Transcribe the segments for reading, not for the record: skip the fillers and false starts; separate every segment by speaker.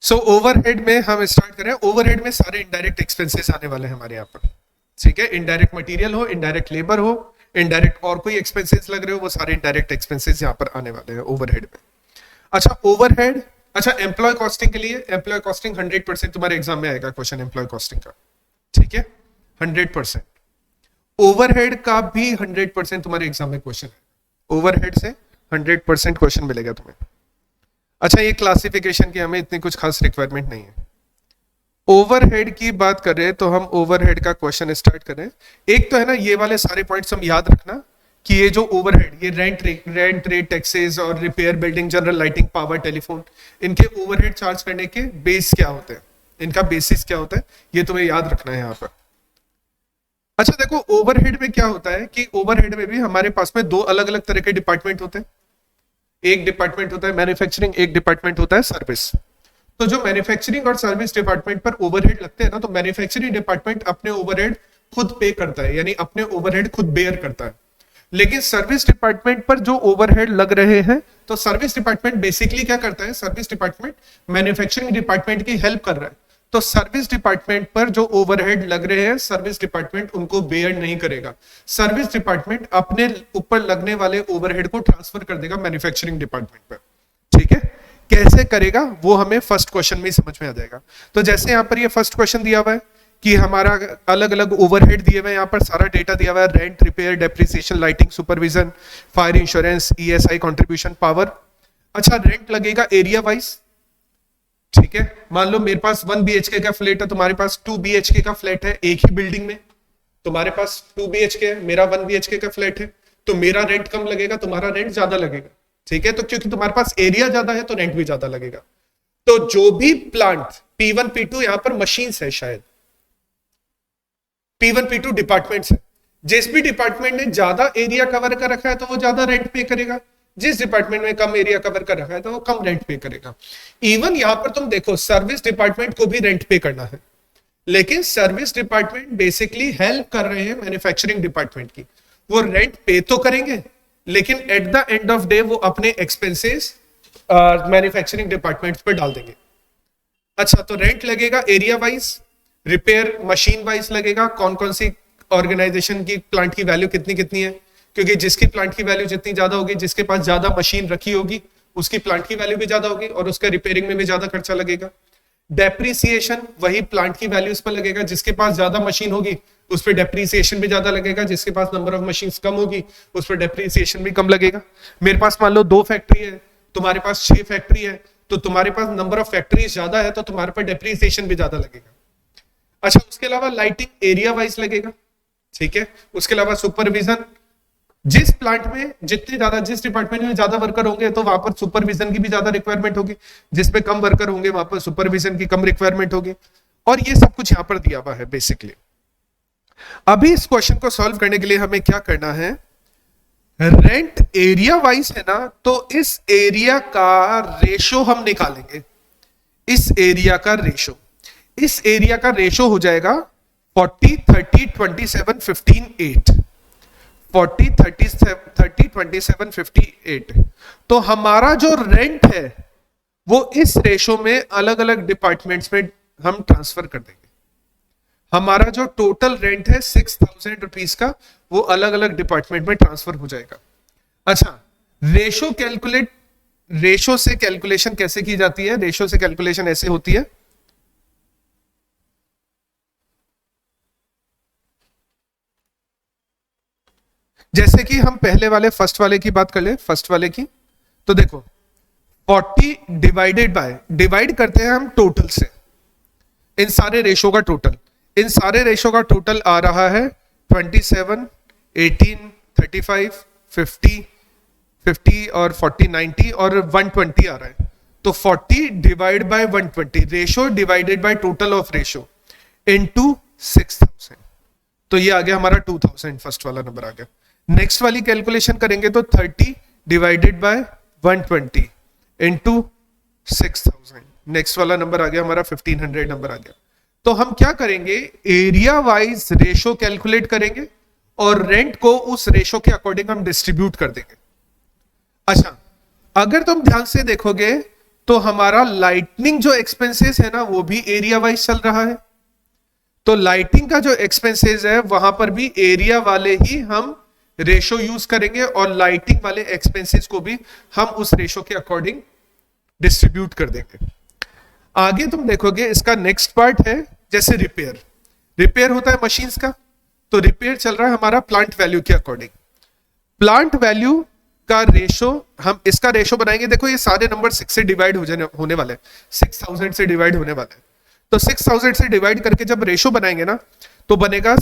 Speaker 1: सो overhead में हम start करें। ओवरहेड में सारे इनडायरेक्ट एक्सपेंसेस आने वाले हैं हमारे यहाँ पर, ठीक है। इनडायरेक्ट मटेरियल हो, इनडायरेक्ट लेबर हो, इनडायरेक्ट और कोई एक्सपेंसेस लग रहे हो, वो सारे इनडायरेक्ट एक्सपेंसेस यहाँ पर आने वाले हैं ओवरहेड में। अच्छा ओवरहेड, अच्छा एम्प्लॉय कॉस्टिंग के लिए, एम्प्लॉय कॉस्टिंग 100% तुम्हारे एग्जाम में आएगा क्वेश्चन एम्प्लॉय कॉस्टिंग का, ठीक है, 100%। ओवरहेड का भी 100% तुम्हारे एग्जाम में क्वेश्चन है, ओवरहेड से 100% क्वेश्चन मिलेगा तुम्हें। अच्छा ये क्लासिफिकेशन की हमें इतनी कुछ खास रिक्वायरमेंट नहीं है। ओवरहेड की बात करें तो हम ओवरहेड का क्वेश्चन स्टार्ट करें। एक तो है ना ये वाले सारे पॉइंट्स हम याद रखना कि ये जो ओवरहेड, ये रेंट रेट टैक्सेस और repair, building, general, lighting, power, telephone, इनके ओवरहेड चार्ज करने के बेस क्या होते हैं, इनका बेसिस क्या होता है, ये तुम्हें याद रखना है यहाँ पर। अच्छा देखो ओवरहेड में क्या होता है कि ओवरहेड में भी हमारे पास में दो अलग अलग तरह के डिपार्टमेंट होते हैं। एक डिपार्टमेंट होता है मैन्युफैक्चरिंग, एक डिपार्टमेंट होता है सर्विस। तो जो मैन्युफैक्चरिंग और सर्विस डिपार्टमेंट पर ओवरहेड लगते हैं ना, तो मैन्युफैक्चरिंग डिपार्टमेंट अपने ओवरहेड खुद पे करता है, यानी अपने ओवरहेड खुद बेयर करता है। लेकिन सर्विस डिपार्टमेंट पर जो ओवरहेड लग रहे हैं, तो सर्विस डिपार्टमेंट बेसिकली क्या करता है, सर्विस डिपार्टमेंट मैन्युफैक्चरिंग डिपार्टमेंट की हेल्प कर रहा है। तो सर्विस डिपार्टमेंट पर जो ओवरहेड लग रहे हैं, सर्विस डिपार्टमेंट उनको बेयर नहीं करेगा। सर्विस डिपार्टमेंट अपने ऊपर लगने वाले ओवरहेड को ट्रांसफर कर देगा मैन्युफैक्चरिंग डिपार्टमेंट पर, ठीक है। कैसे करेगा वो हमें फर्स्ट क्वेश्चन में ही समझ में आ जाएगा। तो जैसे यहां पर ये फर्स्ट क्वेश्चन दिया हुआ है कि हमारा अलग अलग ओवरहेड दिए हुए हैं, यहाँ पर सारा डेटा दिया हुआ है, rent, repair, depreciation, lighting, supervision, fire insurance, ESI contribution, power. अच्छा रेंट लगेगा एरिया वाइज, ठीक है। मान लो मेरे पास 1 BHK का फ्लैट है, तुम्हारे पास 2 BHK का फ्लैट है, एक ही बिल्डिंग में तुम्हारे पास 2 BHK है, मेरा 1 BHK का फ्लैट है, तो मेरा रेंट कम लगेगा, तुम्हारा रेंट ज्यादा लगेगा, ठीक है। तो क्योंकि तुम्हारे पास एरिया ज्यादा है तो रेंट भी ज्यादा लगेगा। तो जो भी प्लांट P1 P2 यहां पर मशीन्स है, शायद P1 P2 डिपार्टमेंट्स है, जिस भी डिपार्टमेंट ने ज्यादा एरिया कवर कर रखा है तो वो ज्यादा रेंट पे करेगा, जिस डिपार्टमेंट में कम एरिया कवर कर रखा है तो वो कम रेंट पे करेगा। इवन यहां पर तुम देखो सर्विस डिपार्टमेंट को भी रेंट पे करना है, लेकिन सर्विस डिपार्टमेंट बेसिकली हेल्प कर रहे हैं मैन्युफैक्चरिंग डिपार्टमेंट की। वो रेंट पे तो करेंगे, लेकिन eight the end of day वो अपने एक्सपेंसेस मैन्युफैक्चरिंग डिपार्टमेंट पर डाल देंगे। अच्छा तो रेंट लगेगा area wise, repair machine wise लगेगा, कौन कौन सी ऑर्गेनाइजेशन की प्लांट की वैल्यू कितनी कितनी है, क्योंकि जिसकी प्लांट की वैल्यू जितनी ज्यादा होगी, जिसके पास ज्यादा मशीन रखी होगी, उसकी प्लांट की वैल्यू भी ज्यादा होगी और उसका रिपेयरिंग में भी ज्यादा खर्चा लगेगा। डेप्रीसिएशन वही प्लांट की वैल्यू उस पर लगेगा, जिसके पास ज्यादा मशीन होगी उस पर डेप्रीसिएशन भी ज्यादा लगेगा, जिसके पास नंबर ऑफ मशीन कम होगी उस पर डेप्रीसिएशन भी कम लगेगा। मेरे पास मान लो 2 फैक्ट्री है, तुम्हारे पास 6 फैक्ट्री है, तो तुम्हारे पास नंबर ऑफ फैक्ट्री ज्यादा है तो तुम्हारे पास डेप्रीसिएशन भी ज्यादा लगेगा। अच्छा उसके अलावा लाइटिंग एरिया वाइज लगेगा, ठीक है। उसके अलावा सुपरविजन, जिस प्लांट में जितने ज्यादा, जिस डिपार्टमेंट में ज्यादा वर्कर होंगे तो वहां पर सुपरविजन की भी ज्यादा रिक्वायरमेंट होगी, जिसमें कम वर्कर होंगे वहां पर सुपरविजन की कम रिक्वायरमेंट होगी। और ये सब कुछ यहां पर दिया हुआ है बेसिकली। अभी इस क्वेश्चन को सॉल्व करने के लिए हमें क्या करना है, रेंट एरिया वाइज है ना, तो इस एरिया का रेशो हम निकालेंगे। इस एरिया का रेशो, इस एरिया का रेशो हो जाएगा 40 30 27 15 8, 40 30 30 27 58। तो हमारा जो रेंट है वो इस रेशो में अलग अलग डिपार्टमेंट्स में हम ट्रांसफर कर देंगे। हमारा जो टोटल रेंट है 6000 रुपीज का, वो अलग अलग डिपार्टमेंट में ट्रांसफर हो जाएगा। अच्छा रेशो कैलकुलेट, रेशो से कैलकुलेशन कैसे की जाती है, रेशो से कैलकुलेशन ऐसे होती है, जैसे कि हम पहले वाले फर्स्ट वाले की बात कर ले, फर्स्ट वाले की। तो देखो 40 डिवाइडेड बाय, डिवाइड करते हैं हम टोटल से, इन सारे रेशो का टोटल, इन सारे रेशो का टोटल आ रहा है 27 18 35 50 50 और 40 90 और 120 आ रहा है। तो 40 divide by 120, ratio divided by total of ratio into 6000, तो ये आ गया हमारा 2000, फर्स्ट वाला नंबर आ गया। नेक्स्ट वाली कैलकुलेशन करेंगे तो 30 डिवाइडेड बाय 120 इनटू 6000, नेक्स्ट वाला नंबर आ गया हमारा 1500 नंबर आ गया। तो हम क्या करेंगे, एरिया वाइज रेशो कैलकुलेट करेंगे और रेंट को उस रेशो के अकॉर्डिंग हम डिस्ट्रीब्यूट कर देंगे। अच्छा अगर तुम ध्यान से देखोगे तो हमारा लाइटनिंग जो एक्सपेंसेस है ना वो भी एरिया वाइज चल रहा है। तो लाइटिंग का जो एक्सपेंसेस है वहां पर भी एरिया वाले ही हम रेशो यूज करेंगे और लाइटिंग वाले एक्सपेंसेस को भी हम उस रेशो के अकॉर्डिंग डिस्ट्रीब्यूट कर देंगे। आगे तुम देखोगे इसका नेक्स्ट पार्ट है जैसे रिपेयर। रिपेयर होता है मशीन्स का, तो रिपेयर चल रहा है हमारा प्लांट वैल्यू के अकॉर्डिंग। प्लांट वैल्यू का रेशो, हम इसका रेशो बनाएंगे। देखो ये सारे नंबर 6 से डिवाइड होने वाले हैं, 6000 से डिवाइड होने वाले हैं। तो 6000 से डिवाइड करके जब रेशो बनाएंगे ना तो बनेगा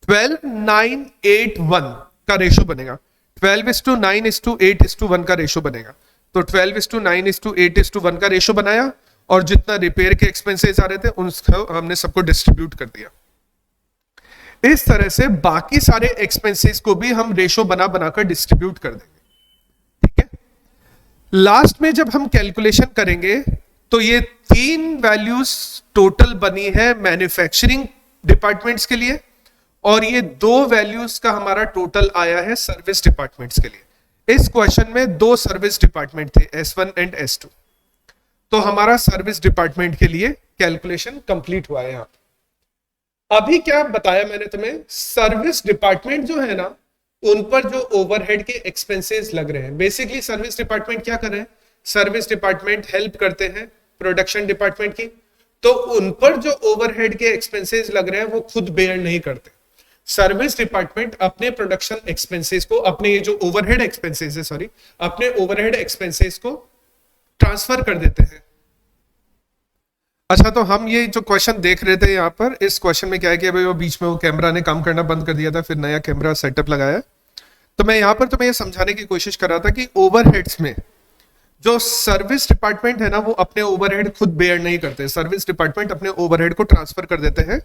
Speaker 1: 12:9:8:1 का रेशो बनेगा। 12:9:8:1 का रेशो बनेगा। तो 12:9:8:1 का रेशो बनाया और जितना रिपेयर के एक्सपेंसेस आ रहे थे उनको हमने सबको डिस्ट्रीब्यूट कर दिया। इस तरह से बाकी सारे एक्सपेंसेस को भी हम रेशो बनाकर डिस्ट्रीब्यूट कर देंगे। ठीक है, लास्ट में जब हम कैलकुलेशन करेंगे तो ये 3 वैल्यूज टोटल बनी है मैन्युफैक्चरिंग डिपार्टमेंट्स के लिए और ये 2 वैल्यूज का हमारा टोटल आया है सर्विस डिपार्टमेंट्स के लिए। इस क्वेश्चन में 2 सर्विस डिपार्टमेंट थे, S1 एंड S2। तो हमारा सर्विस डिपार्टमेंट के लिए कैलकुलेशन कंप्लीट हुआ है। यहां अभी क्या बताया मैंने तुम्हें, सर्विस डिपार्टमेंट जो है ना उन पर जो ओवरहेड के एक्सपेंसेस लग रहे हैं, बेसिकली सर्विस डिपार्टमेंट क्या कर रहे हैं, सर्विस डिपार्टमेंट हेल्प करते हैं प्रोडक्शन डिपार्टमेंट की, तो उन पर जो ओवरहेड के एक्सपेंसेस लग रहे हैं वो खुद बेयर नहीं करते। सर्विस डिपार्टमेंट अपने प्रोडक्शन एक्सपेंसेस को, अपने ये जो ओवरहेड एक्सपेंसेस है, सॉरी, अपने ओवरहेड एक्सपेंसेस को ट्रांसफर कर देते हैं। अच्छा, तो हम ये जो क्वेश्चन देख रहे थे यहाँ पर, इस क्वेश्चन में क्या है कि भाई वो बीच में वो कैमरा ने काम करना बंद कर दिया था, फिर नया कैमरा सेटअप लगाया। तो मैं यहाँ पर तुम्हें ये समझाने की कोशिश कर रहा था कि ओवरहेड्स में जो सर्विस डिपार्टमेंट है ना वो अपने ओवरहेड खुद बेयर नहीं करते। सर्विस डिपार्टमेंट अपने ओवरहेड को ट्रांसफर कर देते हैं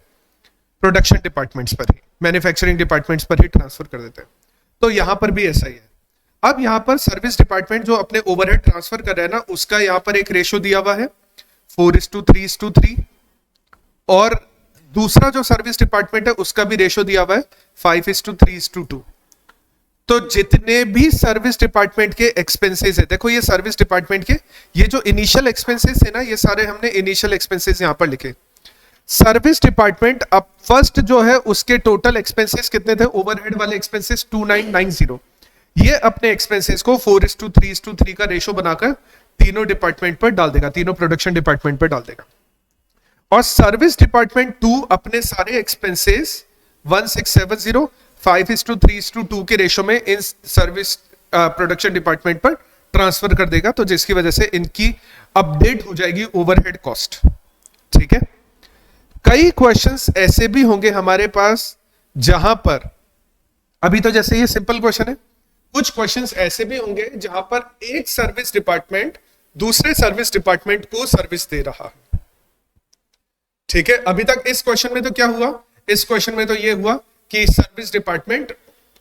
Speaker 1: प्रोडक्शन डिपार्टमेंट्स पर ही, मैन्युफैक्चरिंग डिपार्टमेंट्स पर ही ट्रांसफर कर देते हैं। तो यहाँ पर भी ऐसा ही है। अब यहाँ पर सर्विस डिपार्टमेंट जो अपने ओवरहेड ट्रांसफर कर रहे हैं ना उसका यहाँ पर एक रेशो दिया हुआ है 4:3:3 और दूसरा जो सर्विस डिपार्टमेंट है उसका भी रेशो दिया हुआ है 5:3:2। तो जितने भी सर्विस डिपार्टमेंट के एक्सपेंसेस है, देखो ये सर्विस डिपार्टमेंट के ये जो इनिशियल एक्सपेंसेस है ना, ये सारे हमने इनिशियल एक्सपेंसेस यहां पर लिखे। सर्विस डिपार्टमेंट अब फर्स्ट जो है उसके टोटल एक्सपेंसेस कितने थे, ओवरहेड वाले एक्सपेंसेस 2990। ये अपने एक्सपेंसेस को 4:3:3 का रेशो बनाकर तीनों डिपार्टमेंट पर डाल देगा, तीनों प्रोडक्शन डिपार्टमेंट पर डाल देगा। और सर्विस डिपार्टमेंट 2 अपने सारे एक्सपेंसेस 1670 5:3:2 के रेशो में इन सर्विस प्रोडक्शन डिपार्टमेंट पर ट्रांसफर कर देगा, तो जिसकी वजह से इनकी अपडेट हो जाएगी ओवरहेड कॉस्ट। ठीक है, कई क्वेश्चंस ऐसे भी होंगे हमारे पास जहां पर, अभी तो जैसे ये सिंपल क्वेश्चन है, कुछ क्वेश्चंस ऐसे भी होंगे जहां पर एक सर्विस डिपार्टमेंट दूसरे सर्विस डिपार्टमेंट को सर्विस दे रहा है। ठीक है, अभी तक इस क्वेश्चन में तो क्या हुआ, इस क्वेश्चन में तो ये हुआ कि सर्विस डिपार्टमेंट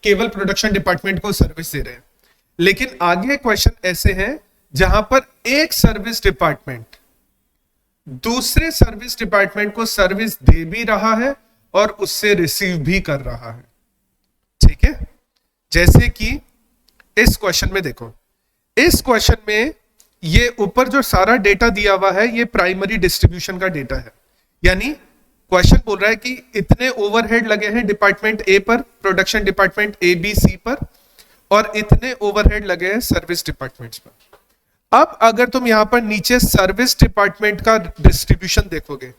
Speaker 1: केवल प्रोडक्शन डिपार्टमेंट को सर्विस दे रहे हैं, लेकिन आगे क्वेश्चन ऐसे हैं जहां पर एक सर्विस डिपार्टमेंट दूसरे सर्विस डिपार्टमेंट को सर्विस दे भी रहा है और उससे रिसीव भी कर रहा है। ठीक है, जैसे कि इस क्वेश्चन में देखो, इस क्वेश्चन में ये ऊपर जो सारा डेटा दिया हुआ है ये प्राइमरी डिस्ट्रीब्यूशन का डेटा है, यानी क्वेश्चन बोल रहा है कि इतने ओवरहेड लगे हैं डिपार्टमेंट ए पर, production department A B C पर, और इतने ओवरहेड लगे हैं सर्विस डिपार्टमेंट्स पर। अब अगर तुम यहां पर नीचे सर्विस डिपार्टमेंट का डिस्ट्रीब्यूशन देखोगे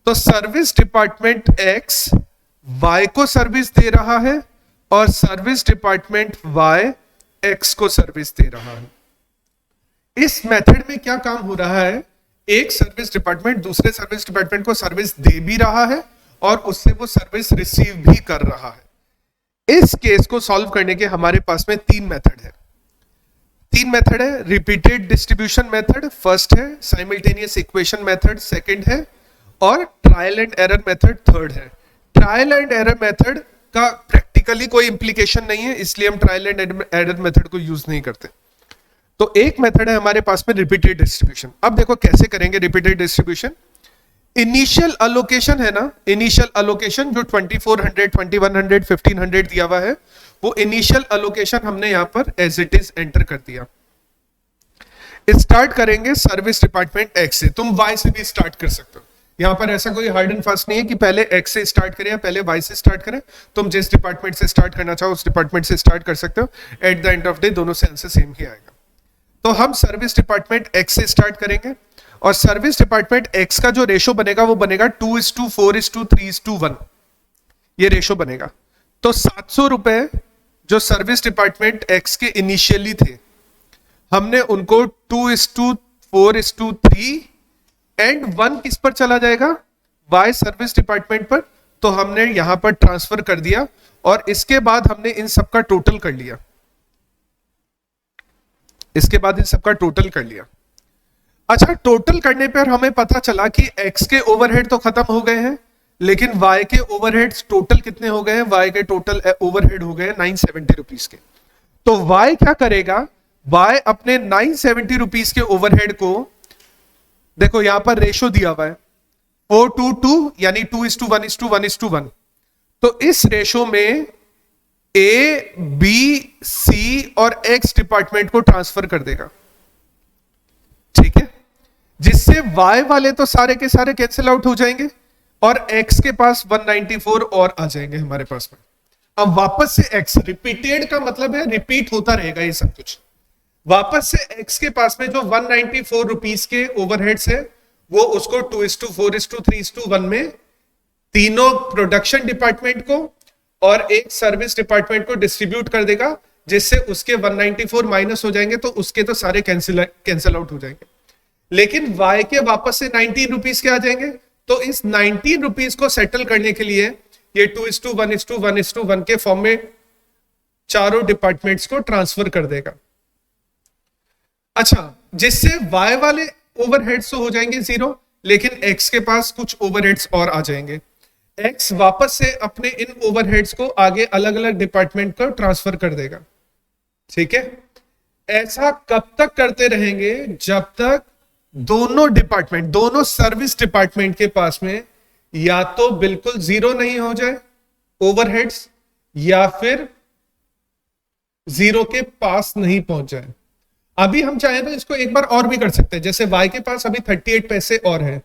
Speaker 1: तो सर्विस डिपार्टमेंट एक्स वाई को सर्विस दे रहा है और सर्विस डिपार्टमेंट वाई एक्स को सर्विस दे रहा है। इस मेथड में क्या काम हो रहा है, एक सर्विस डिपार्टमेंट दूसरे सर्विस डिपार्टमेंट को सर्विस दे भी रहा है और उससे वो सर्विस रिसीव भी कर रहा है। इस केस को सॉल्व करने के हमारे पास में 3 मेथड है। 3 मेथड है, रिपीटेड डिस्ट्रीब्यूशन मेथड फर्स्ट है, साइमल्टेनियस इक्वेशन मेथड सेकंड है, और trial and error method third है। ट्रायल एंड एरर मेथड का प्रैक्टिकली कोई इंप्लीकेशन नहीं है, इसलिए हम ट्रायल एंड एरर मेथड को यूज नहीं करते। तो एक मेथड है हमारे पास में रिपीटेड डिस्ट्रीब्यूशन। अब देखो कैसे करेंगे रिपीटेड डिस्ट्रीब्यूशन। इनिशियल अलोकेशन है ना, इनिशियल अलोकेशन जो 2400, 2100, 1500 दिया हुआ है, वो इनिशियल अलोकेशन हमने यहां पर एज इट इज एंटर कर दिया। स्टार्ट करेंगे सर्विस डिपार्टमेंट एक्स से, तुम वाई से भी स्टार्ट कर सकते हो। यहां पर ऐसा कोई हार्ड एंड फास्ट नहीं है कि पहले एक्स से स्टार्ट करें या पहले वाई से स्टार्ट करें। तुम जिस डिपार्टमेंट से स्टार्ट करना चाहो उस डिपार्टमेंट से स्टार्ट कर सकते हो। Eight the end of day दोनों से आंसर सेम ही आएगा। तो हम सर्विस डिपार्टमेंट एक्स से स्टार्ट करेंगे और सर्विस डिपार्टमेंट एक्स का जो रेशो बनेगा वो बनेगा 2:4:3:1, ये रेशो बनेगा। तो 700 रुपए जो सर्विस डिपार्टमेंट एक्स के इनिशियली थे, हमने उनको 2:4:3 एंड 1 किस पर चला जाएगा, वाई सर्विस डिपार्टमेंट पर। तो हमने यहां पर ट्रांसफर कर दिया और इसके बाद हमने इन सबका टोटल कर लिया। इसके बाद इन सबका टोटल कर लिया। अच्छा, टोटल करने पर हमें पता चला कि एक्स के ओवरहेड तो खत्म हो गए हैं, लेकिन वाई के ओवरहेड्स टोटल कितने हो गए हैं, वाई के टोटल ओवरहेड हो गए हैं 970 रुपीस के। तो वाई क्या करेगा, वाई अपने 970 रुपीस के ओवरहेड को, देखो यहां पर रेशो दिया हुआ है 4:2 यानी 2:1:1:1। तो इस रेशो में ए, बी, सी और एक्स डिपार्टमेंट को ट्रांसफर कर देगा, ठीक है, जिससे वाई वाले तो सारे के सारे कैंसिल आउट हो जाएंगे और एक्स के पास 194 और आ जाएंगे हमारे पास में। अब वापस से एक्स, रिपीटेड का मतलब है रिपीट होता रहेगा ये सब कुछ। वापस से एक्स के पास में जो 194 रुपीस के ओवरहेड्स है वो उसको 2:4:3:1 में तीनों प्रोडक्शन डिपार्टमेंट को और एक सर्विस डिपार्टमेंट को डिस्ट्रीब्यूट कर देगा, जिससे उसके 194 माइनस हो जाएंगे तो उसके तो सारे कैंसिल आउट हो जाएंगे। लेकिन वाई के वापस से 19 रुपीस के आ जाएंगे। तो इस 19 रुपीस को सेटल करने के लिए ये 2:1:1:1 के फॉर्म में चारों डिपार्टमेंट्स को ट्रांसफर कर देगा। अच्छा, जिससे वाई वाले ओवरहेड्स तो हो जाएंगे जीरो, लेकिन एक्स के पास कुछ ओवरहेड्स और आ जाएंगे। एक्स वापस से अपने इन ओवरहेड्स को आगे अलग अलग डिपार्टमेंट को ट्रांसफर कर देगा, ठीक है। ऐसा कब तक करते रहेंगे, जब तक दोनों डिपार्टमेंट, दोनों सर्विस डिपार्टमेंट के पास में या तो बिल्कुल जीरो नहीं हो जाए ओवरहेड्स, या फिर जीरो के पास नहीं पहुंच जाए। अभी हम चाहें तो इसको एक बार और भी कर सकते हैं। जैसे y के पास अभी 38 पैसे और है,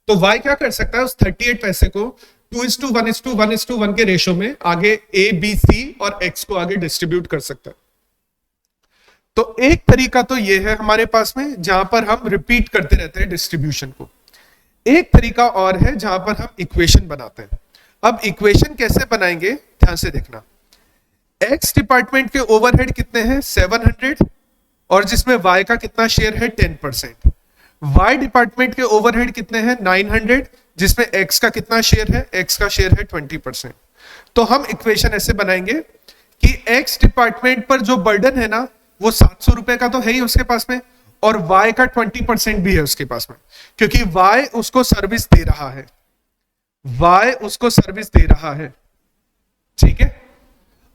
Speaker 1: तो y क्या कर सकता है, उस 38 पैसे को 2:1:1:1 के रेशो में आगे a, b, c और x को आगे डिस्ट्रीब्यूट कर सकता है। तो एक तरीका तो ये है हमारे पास में, जहां पर हम रिपीट करते रहते हैं डिस्ट्रीब्यूशन को। एक तरीका और है जहां पर हम इक्वेशन बनाते हैं। अब इक्वेशन कैसे बनाएंगे, ध्यान से देखना। x डिपार्टमेंट के ओवरहेड कितने हैं, 700, और जिसमें y का कितना शेयर है, 10%। y डिपार्टमेंट के ओवरहेड कितने हैं, 900, जिसमें x का कितना शेयर है, x का शेयर है 20%। तो हम इक्वेशन ऐसे बनाएंगे कि x डिपार्टमेंट पर जो बर्डन है ना, वो 700 रुपए का तो है ही उसके पास में, और y का 20% भी है उसके पास में, क्योंकि y उसको सर्विस दे रहा है, y उसको सर्विस दे रहा है, ठीक है।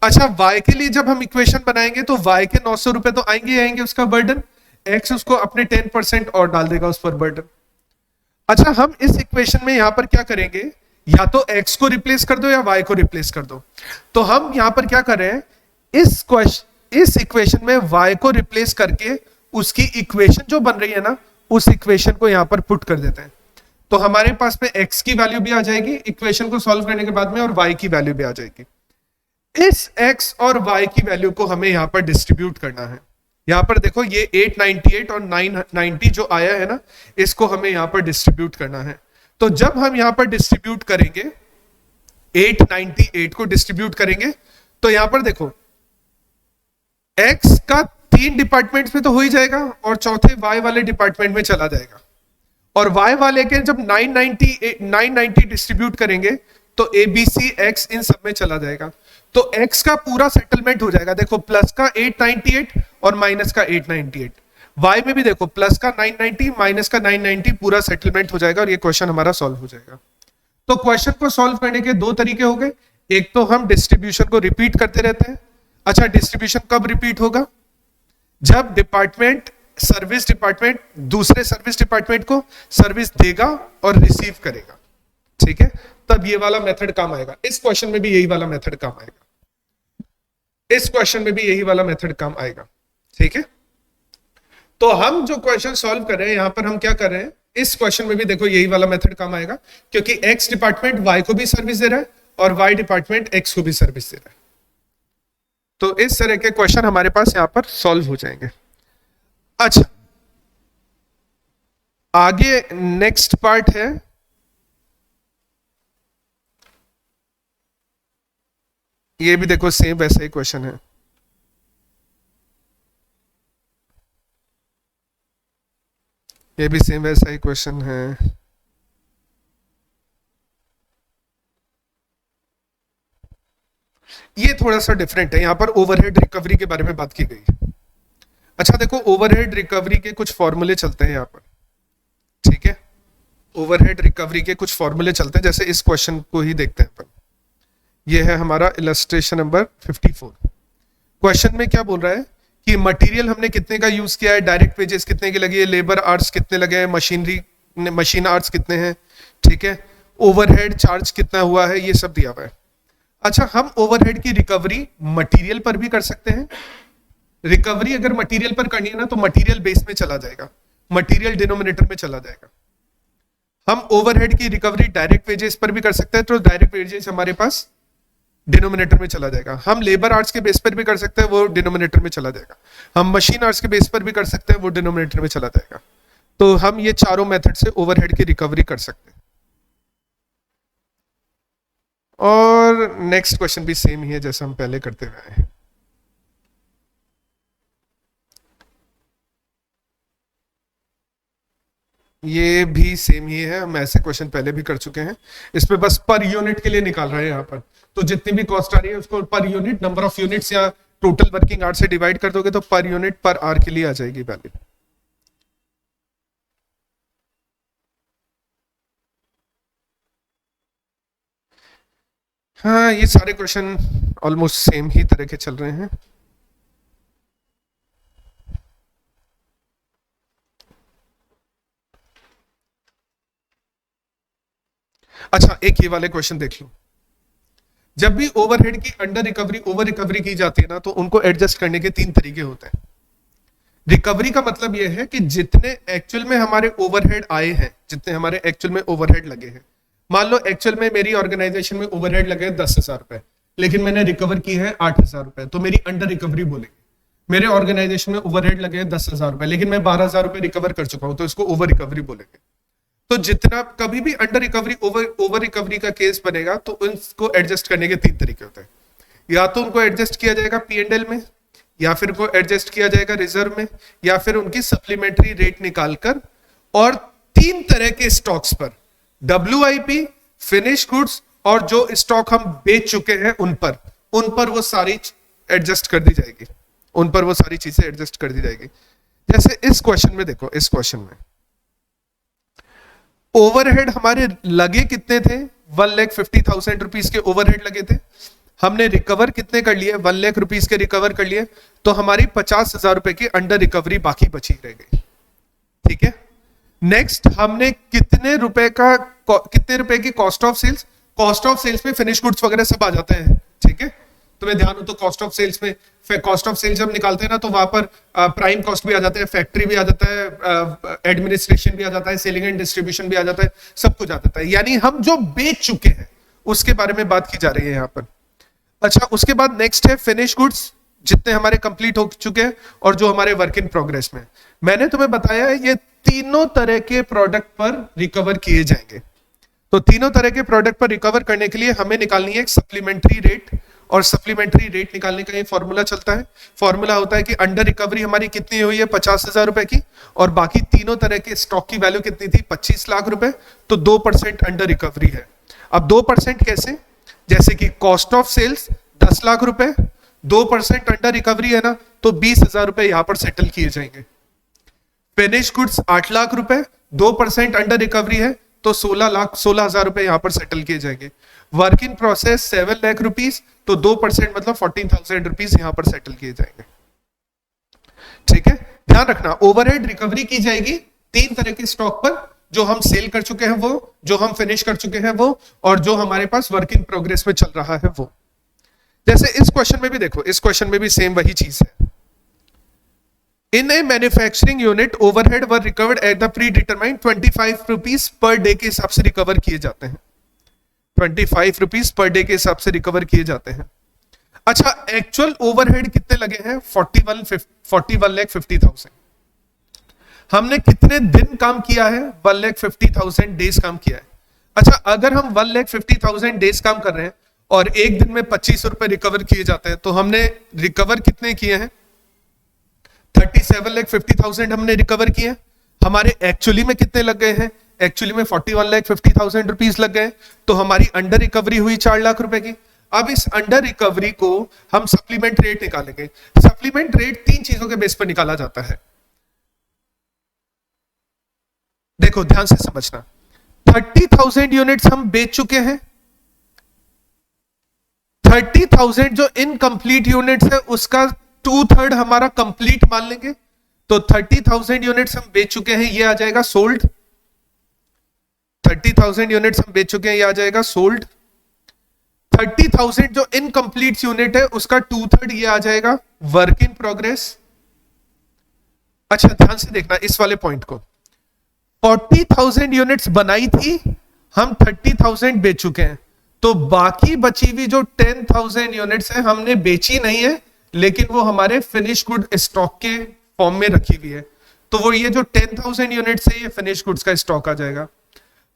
Speaker 1: अच्छा, y के लिए जब हम इक्वेशन बनाएंगे तो y के 900 रुपए तो आएंगे ही आएंगे उसका बर्डन, x उसको अपने 10% और डाल देगा उस पर बर्डन। अच्छा, हम इस इक्वेशन में यहां पर क्या करेंगे, या तो x को रिप्लेस कर दो या y को रिप्लेस कर दो। तो हम यहां पर क्या कर रहे हैं, इस इक्वेशन में y को रिप्लेस करके उसकी इक्वेशन जो बन रही है ना, उस इक्वेशन को यहां पर पुट कर देते हैं। तो हमारे पास में x की वैल्यू भी आ जाएगी इक्वेशन को सॉल्व करने के बाद में, और y की वैल्यू भी आ जाएगी। इस x और y की वैल्यू को हमें यहां पर डिस्ट्रीब्यूट करना है। यहां पर देखो, ये 898 और 990 जो आया है ना, इसको हमें यहां पर डिस्ट्रीब्यूट करना है। तो जब हम यहां पर डिस्ट्रीब्यूट करेंगे, 898 को डिस्ट्रीब्यूट करेंगे, तो यहां पर देखो x का 3 डिपार्टमेंट्स में तो हो ही जाएगा और चौथे y वाले डिपार्टमेंट में चला जाएगा, और y वाले के जब 990 डिस्ट्रीब्यूट करेंगे तो a, b, c, x इन सब में चला जाएगा। तो x का पूरा सेटलमेंट हो जाएगा। देखो, प्लस का 898 और माइनस का 898, y में भी देखो प्लस का 990 माइनस का 990, पूरा सेटलमेंट हो जाएगा और ये क्वेश्चन हमारा सॉल्व हो जाएगा। तो क्वेश्चन को सॉल्व करने के दो तरीके हो गए। एक तो हम डिस्ट्रीब्यूशन को रिपीट करते रहते हैं। अच्छा, डिस्ट्रीब्यूशन कब रिपीट होगा, जब डिपार्टमेंट, सर्विस डिपार्टमेंट दूसरे सर्विस डिपार्टमेंट को सर्विस देगा और रिसीव करेगा, ठीक है, तब ये वाला मेथड काम आएगा। इस क्वेश्चन में भी यही वाला मेथड काम आएगा। इस क्वेश्चन में भी यही वाला मेथड काम आएगा, ठीक है। तो हम जो क्वेश्चन सॉल्व कर रहे हैं यहां पर हम क्या कर रहे हैं, इस क्वेश्चन में भी देखो यही वाला मेथड काम आएगा, क्योंकि एक्स डिपार्टमेंट वाई को भी सर्विस दे रहा है और वाई डिपार्टमेंट एक्स को भी सर्विस दे रहा है। तो इस तरह के क्वेश्चन हमारे पास यहां पर सॉल्व हो जाएंगे। अच्छा, आगे नेक्स्ट पार्ट है ये भी देखो सेम वैसा ही क्वेश्चन है। ये भी सेम वैसा ही क्वेश्चन है। ये थोड़ा सा डिफरेंट है, यहां पर ओवरहेड रिकवरी के बारे में बात की गई है। अच्छा देखो, ओवरहेड रिकवरी के कुछ फॉर्मूले चलते हैं यहां पर, ठीक है। ओवरहेड रिकवरी के कुछ फॉर्मूले चलते हैं, जैसे इस क्वेश्चन को ही देखते हैं अपन। ये है हमारा इलस्ट्रेशन नंबर 54। क्वेश्चन में क्या बोल रहा है कि मटेरियल हमने कितने का यूज किया है, डायरेक्ट वेजेस कितने की लगी है, लेबर आवर्स कितने लगे हैं, मशीन आवर्स कितने हैं, ठीक है, ओवरहेड चार्ज कितना हुआ है, ये सब दिया हुआ है। अच्छा, हम ओवरहेड की रिकवरी मटेरियल पर भी कर सकते हैं। रिकवरी अगर मटेरियल पर करनी है ना तो मटेरियल बेस में चला जाएगा, मटेरियल डिनोमिनेटर में चला जाएगा। हम ओवरहेड की रिकवरी डायरेक्ट वेजेस पर भी कर सकते हैं, तो डायरेक्ट वेजेस हमारे पास डिनोमिनेटर में चला जाएगा। हम लेबर आवर्स के बेस पर भी कर सकते हैं, वो डिनोमिनेटर में चला जाएगा। हम मशीन आवर्स के बेस पर भी कर सकते हैं, वो डिनोमिनेटर में चला जाएगा। तो हम ये चारों मेथड से ओवरहेड की रिकवरी कर सकते हैं। और नेक्स्ट क्वेश्चन भी सेम ही है जैसा हम पहले करते हुए आए हैं। ये भी सेम ही है, हम ऐसे क्वेश्चन पहले भी कर चुके हैं। इसमें बस पर यूनिट के लिए निकाल रहे हैं यहाँ पर। तो जितनी भी कॉस्ट आ रही है उसको per unit number of units या टोटल वर्किंग आवर से डिवाइड कर दोगे तो पर यूनिट पर आवर के लिए आ जाएगी वैल्यू। हाँ, ये सारे क्वेश्चन ऑलमोस्ट सेम ही तरह के चल रहे हैं। अच्छा, एक ये वाले क्वेश्चन देख लो। जब भी ओवरहेड की अंडर रिकवरी ओवर रिकवरी की जाती है ना, तो उनको एडजस्ट करने के 3 तरीके होते हैं। रिकवरी का मतलब यह है कि जितने एक्चुअल में हमारे ओवरहेड आए हैं, जितने हमारे एक्चुअल में ओवरहेड लगे हैं, मान लो एक्चुअल में मेरी ऑर्गेनाइजेशन में ओवरहेड लगे 10,000 रुपए, लेकिन मैंने रिकवर की है 8,000 रुपए, तो मेरी अंडर रिकवरी बोलेंगे। मेरे ऑर्गेनाइजेशन में ओवरहेड लगे हैं 10,000 रुपए, लेकिन मैं 12,000 रुपए रिकवर कर चुका हूं, तो इसको ओवर रिकवरी बोलेंगे। तो जितना कभी भी अंडर रिकवरी ओवर रिकवरी का केस बनेगा तो उनको एडजस्ट करने के 3 तरीके होते हैं। या तो उनको एडजस्ट किया जाएगा P&L में, या फिर उनको एडजस्ट किया जाएगा रिजर्व में, या फिर उनकी सप्लीमेंट्री रेट निकालकर। और 3 तरह के स्टॉक्स पर, WIP, फिनिश गुड्स और जो स्टॉक हम बेच चुके हैं उन पर वो सारी एडजस्ट कर दी जाएगी, उन पर वो सारी चीजें एडजस्ट कर दी जाएगी। जैसे इस क्वेश्चन में देखो, इस क्वेश्चन में ओवरहेड हमारे लगे कितने थे, 1,50,000 रुपीज के ओवरहेड लगे थे। हमने रिकवर कितने कर लिए, 1 लाख रुपीज के रिकवर कर लिए, तो हमारी 50,000 रुपए की अंडर रिकवरी बाकी बची रह गई, ठीक है। नेक्स्ट, हमने कितने रुपए की कॉस्ट ऑफ सेल्स में फिनिश गुड्स वगैरह सब आ जाते हैं, ठीक है। तुम्हें ध्यान हो तो कॉस्ट ऑफ सेल्स में, कॉस्ट ऑफ सेल्स जब निकालते हैं ना तो वहां पर प्राइम कॉस्ट भी आ जाता है, फैक्ट्री भी आ जाता है, एडमिनिस्ट्रेशन भी आ जाता है, सेलिंग एंड डिस्ट्रीब्यूशन भी आ जाता है, सब कुछ आ जाता है। यानी हम जो बेच चुके हैं उसके बारे में बात की जा रही है यहाँ पर। अच्छा, उसके बाद नेक्स्ट है फिनिश गुड्स, जितने हमारे कंप्लीट हो चुके हैं और जो हमारे वर्क इन प्रोग्रेस में। मैंने तुम्हें बताया है ये तीनों तरह के प्रोडक्ट पर रिकवर किए जाएंगे। तो तीनों तरह के प्रोडक्ट पर रिकवर करने के लिए हमें निकालनी है एक सप्लीमेंट्री रेट, और सप्लीमेंट्री रेट निकालने का ये फॉर्मूला चलता है। फॉर्मूला होता है कि अंडर रिकवरी हमारी कितनी हुई है 50,000 रुपए की, और बाकी तीनों तरह के स्टॉक की वैल्यू कितनी थी 25 लाख रुपए, तो 2% अंडर रिकवरी है। अब 2% कैसे, जैसे कि कॉस्ट ऑफ सेल्स 10 लाख रुपए, 2% अंडर रिकवरी है ना, तो 20,000 रुपए यहां पर सेटल किए जाएंगे। फिनिश गुड्स 8 लाख रुपए, 2% अंडर रिकवरी है तो 16,000 रुपए यहां पर सेटल किए जाएंगे। Work in process 7 lakh rupees, तो 2% मतलब 14,000 रुपीस यहां पर सेटल किए जाएंगे, ठीक है। ध्यान रखना, ओवरहेड रिकवरी की जाएगी 3 तरह के स्टॉक पर, जो हम सेल कर चुके हैं वो, जो हम फिनिश कर चुके हैं वो, और जो हमारे पास वर्क इन प्रोग्रेस में चल रहा है वो। जैसे इस क्वेश्चन में भी देखो, इस क्वेश्चन में भी सेम वही चीज है। In a manufacturing unit overhead were recovered at the predetermined 25 rupees per day के हिसाब से रिकवर किए जाते हैं। 25 रुपीज पर डे के हिसाब से रिकवर किए जाते हैं। अच्छा, एक्चुअल ओवरहेड कितने लगे हैं? 41,50,000। हमने कितने दिन काम किया है? 1,50,000 डेज काम किया है। अच्छा, अगर हम 1,50,000 डेज काम कर रहे हैं और एक दिन में 25 रुपए रिकवर किए जाते हैं, तो हमने रिकवर कितने किए हैं? 37,50,000 हमने रिकवर किए हैं। हमारे एक्चुअली में कितने लग गए हैं? एक्चुअली में 41,50,000 रुपीज लग गए। तो हमारी अंडर रिकवरी हुई 4 लाख रुपए की। अब इस अंडर रिकवरी को हम सप्लीमेंट रेट निकालेंगे। सप्लीमेंट रेट 3 चीजों के बेस पर निकाला जाता है। देखो ध्यान से समझना, 30,000 यूनिट्स हम बेच चुके हैं। 30,000 जो इनकंप्लीट यूनिट्स है उसका 2/3 हमारा कंप्लीट मान लेंगे। तो 30,000 यूनिट्स हम बेच चुके हैं, ये आ जाएगा सोल्ड। 30,000 यूनिट्स हम बेच चुके हैं, ये आ जाएगा सोल्ड। 30,000 जो इनकंप्लीट यूनिट है उसका 2/3 ये आ जाएगा वर्क इन प्रोग्रेस। अच्छा ध्यान से देखना इस वाले पॉइंट को, 40,000 यूनिट्स बनाई थी, हम 30,000 बेच चुके हैं। तो बाकी बची हुई जो 10,000 यूनिट्स है हमने बेची नहीं है, लेकिन वो हमारे फिनिश गुड स्टॉक के फॉर्म में रखी हुई है। तो वो ये जो 10,000 यूनिट्स है ये फिनिश गुड्स का स्टॉक आ जाएगा।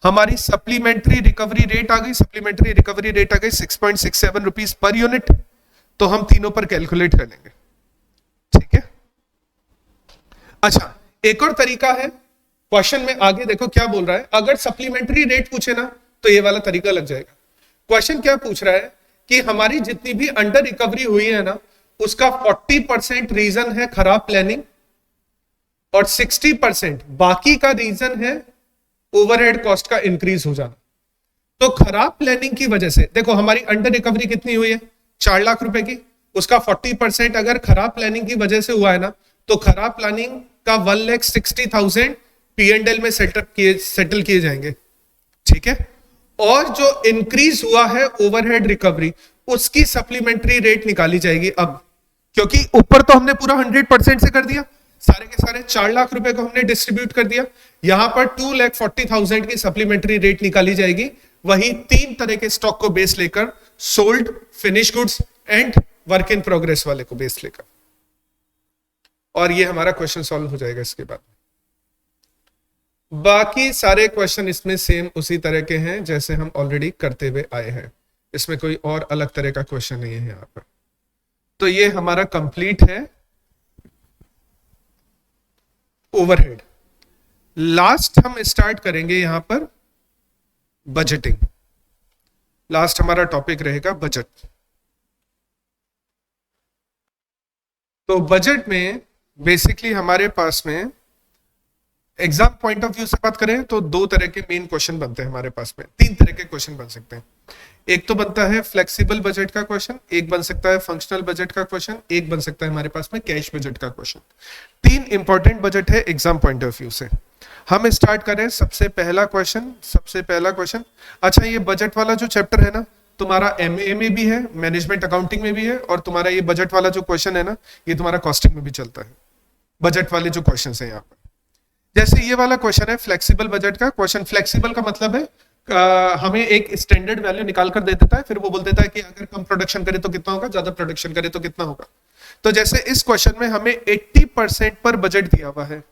Speaker 1: हमारी सप्लीमेंट्री रिकवरी रेट आ गई, सप्लीमेंट्री रिकवरी रेट आ गई 6.67 रुपीज पर यूनिट। तो हम तीनों पर कैलकुलेट कर लेंगे, ठीक है। अच्छा, एक और तरीका है, क्वेश्चन में आगे देखो क्या बोल रहा है। अगर सप्लीमेंट्री रेट पूछे ना तो ये वाला तरीका लग जाएगा। क्वेश्चन क्या पूछ रहा है कि हमारी जितनी भी अंडर रिकवरी हुई है ना, उसका 40% रीजन है खराब प्लानिंग और 60% बाकी का रीजन है ओवरहेड कॉस्ट का इंक्रीज हो जाना। तो खराब प्लानिंग की वजह से देखो हमारी अंडर रिकवरी कितनी हुई है? 4 लाख रुपए की। उसका 40% अगर खराब प्लानिंग की वजह से हुआ है ना, तो खराब प्लानिंग का 1,60,000 P&L में सेटल किए जाएंगे, ठीक है। और जो इंक्रीज हुआ है ओवरहेड रिकवरी, उसकी सप्लीमेंट्री रेट निकाली जाएगी। अब क्योंकि ऊपर तो हमने पूरा 100% से कर दिया, सारे के सारे 4 लाख रुपए को हमने डिस्ट्रीब्यूट कर दिया, यहां पर 2,40,000 की सप्लीमेंट्री रेट निकाली जाएगी। वही 3 तरह के स्टॉक को बेस लेकर, sold, finish goods and work in progress वाले को बेस लेकर। और ये हमारा क्वेश्चन सॉल्व हो जाएगा इसके बाद। बाकी सारे क्वेश्चन इसमें सेम उसी तरह के हैं जैसे हम ऑलरेडी करते हुए आए हैं। इसमें कोई और अलग तरह का क्वेश्चन नहीं है यहां पर। तो ये हमारा कंप्लीट है ओवरहेड। लास्ट हम स्टार्ट करेंगे यहां पर बजटिंग। लास्ट हमारा टॉपिक रहेगा बजट। तो बजट में बेसिकली हमारे पास में एग्जाम पॉइंट ऑफ व्यू से बात करें तो 2 तरह के मेन क्वेश्चन बनते हैं हमारे पास में। 3 तरह के क्वेश्चन बन सकते हैं। एक तो बनता है फ्लेक्सिबल बजट का क्वेश्चन, एक बन सकता है फंक्शनल बजट का क्वेश्चन, एक बन सकता है हमारे पास में कैश बजट का क्वेश्चन। 3 इंपॉर्टेंट बजट है एग्जाम पॉइंट ऑफ व्यू से। हम स्टार्ट करें सबसे पहला क्वेश्चन। अच्छा, ये बजट वाला जो चैप्टर है ना, तुम्हारा एमए में भी है, मैनेजमेंट अकाउंटिंग में भी है, और तुम्हारा ये बजट वाला जो क्वेश्चन है ना, ये तुम्हारा कॉस्टिंग में भी चलता है। बजट वाले जो क्वेश्चन है यहाँ पर, जैसे ये वाला क्वेश्चन है फ्लेक्सिबल बजट का क्वेश्चन। फ्लेक्सिबल का मतलब है हमें एक स्टैंडर्ड वैल्यू निकाल कर दे देता है, फिर वो बोल देता है कि अगर कम प्रोडक्शन करे तो कितना होगा, ज्यादा प्रोडक्शन करे तो कितना होगा। तो जैसे इस क्वेश्चन में हमें 80% पर बजट दिया हुआ है।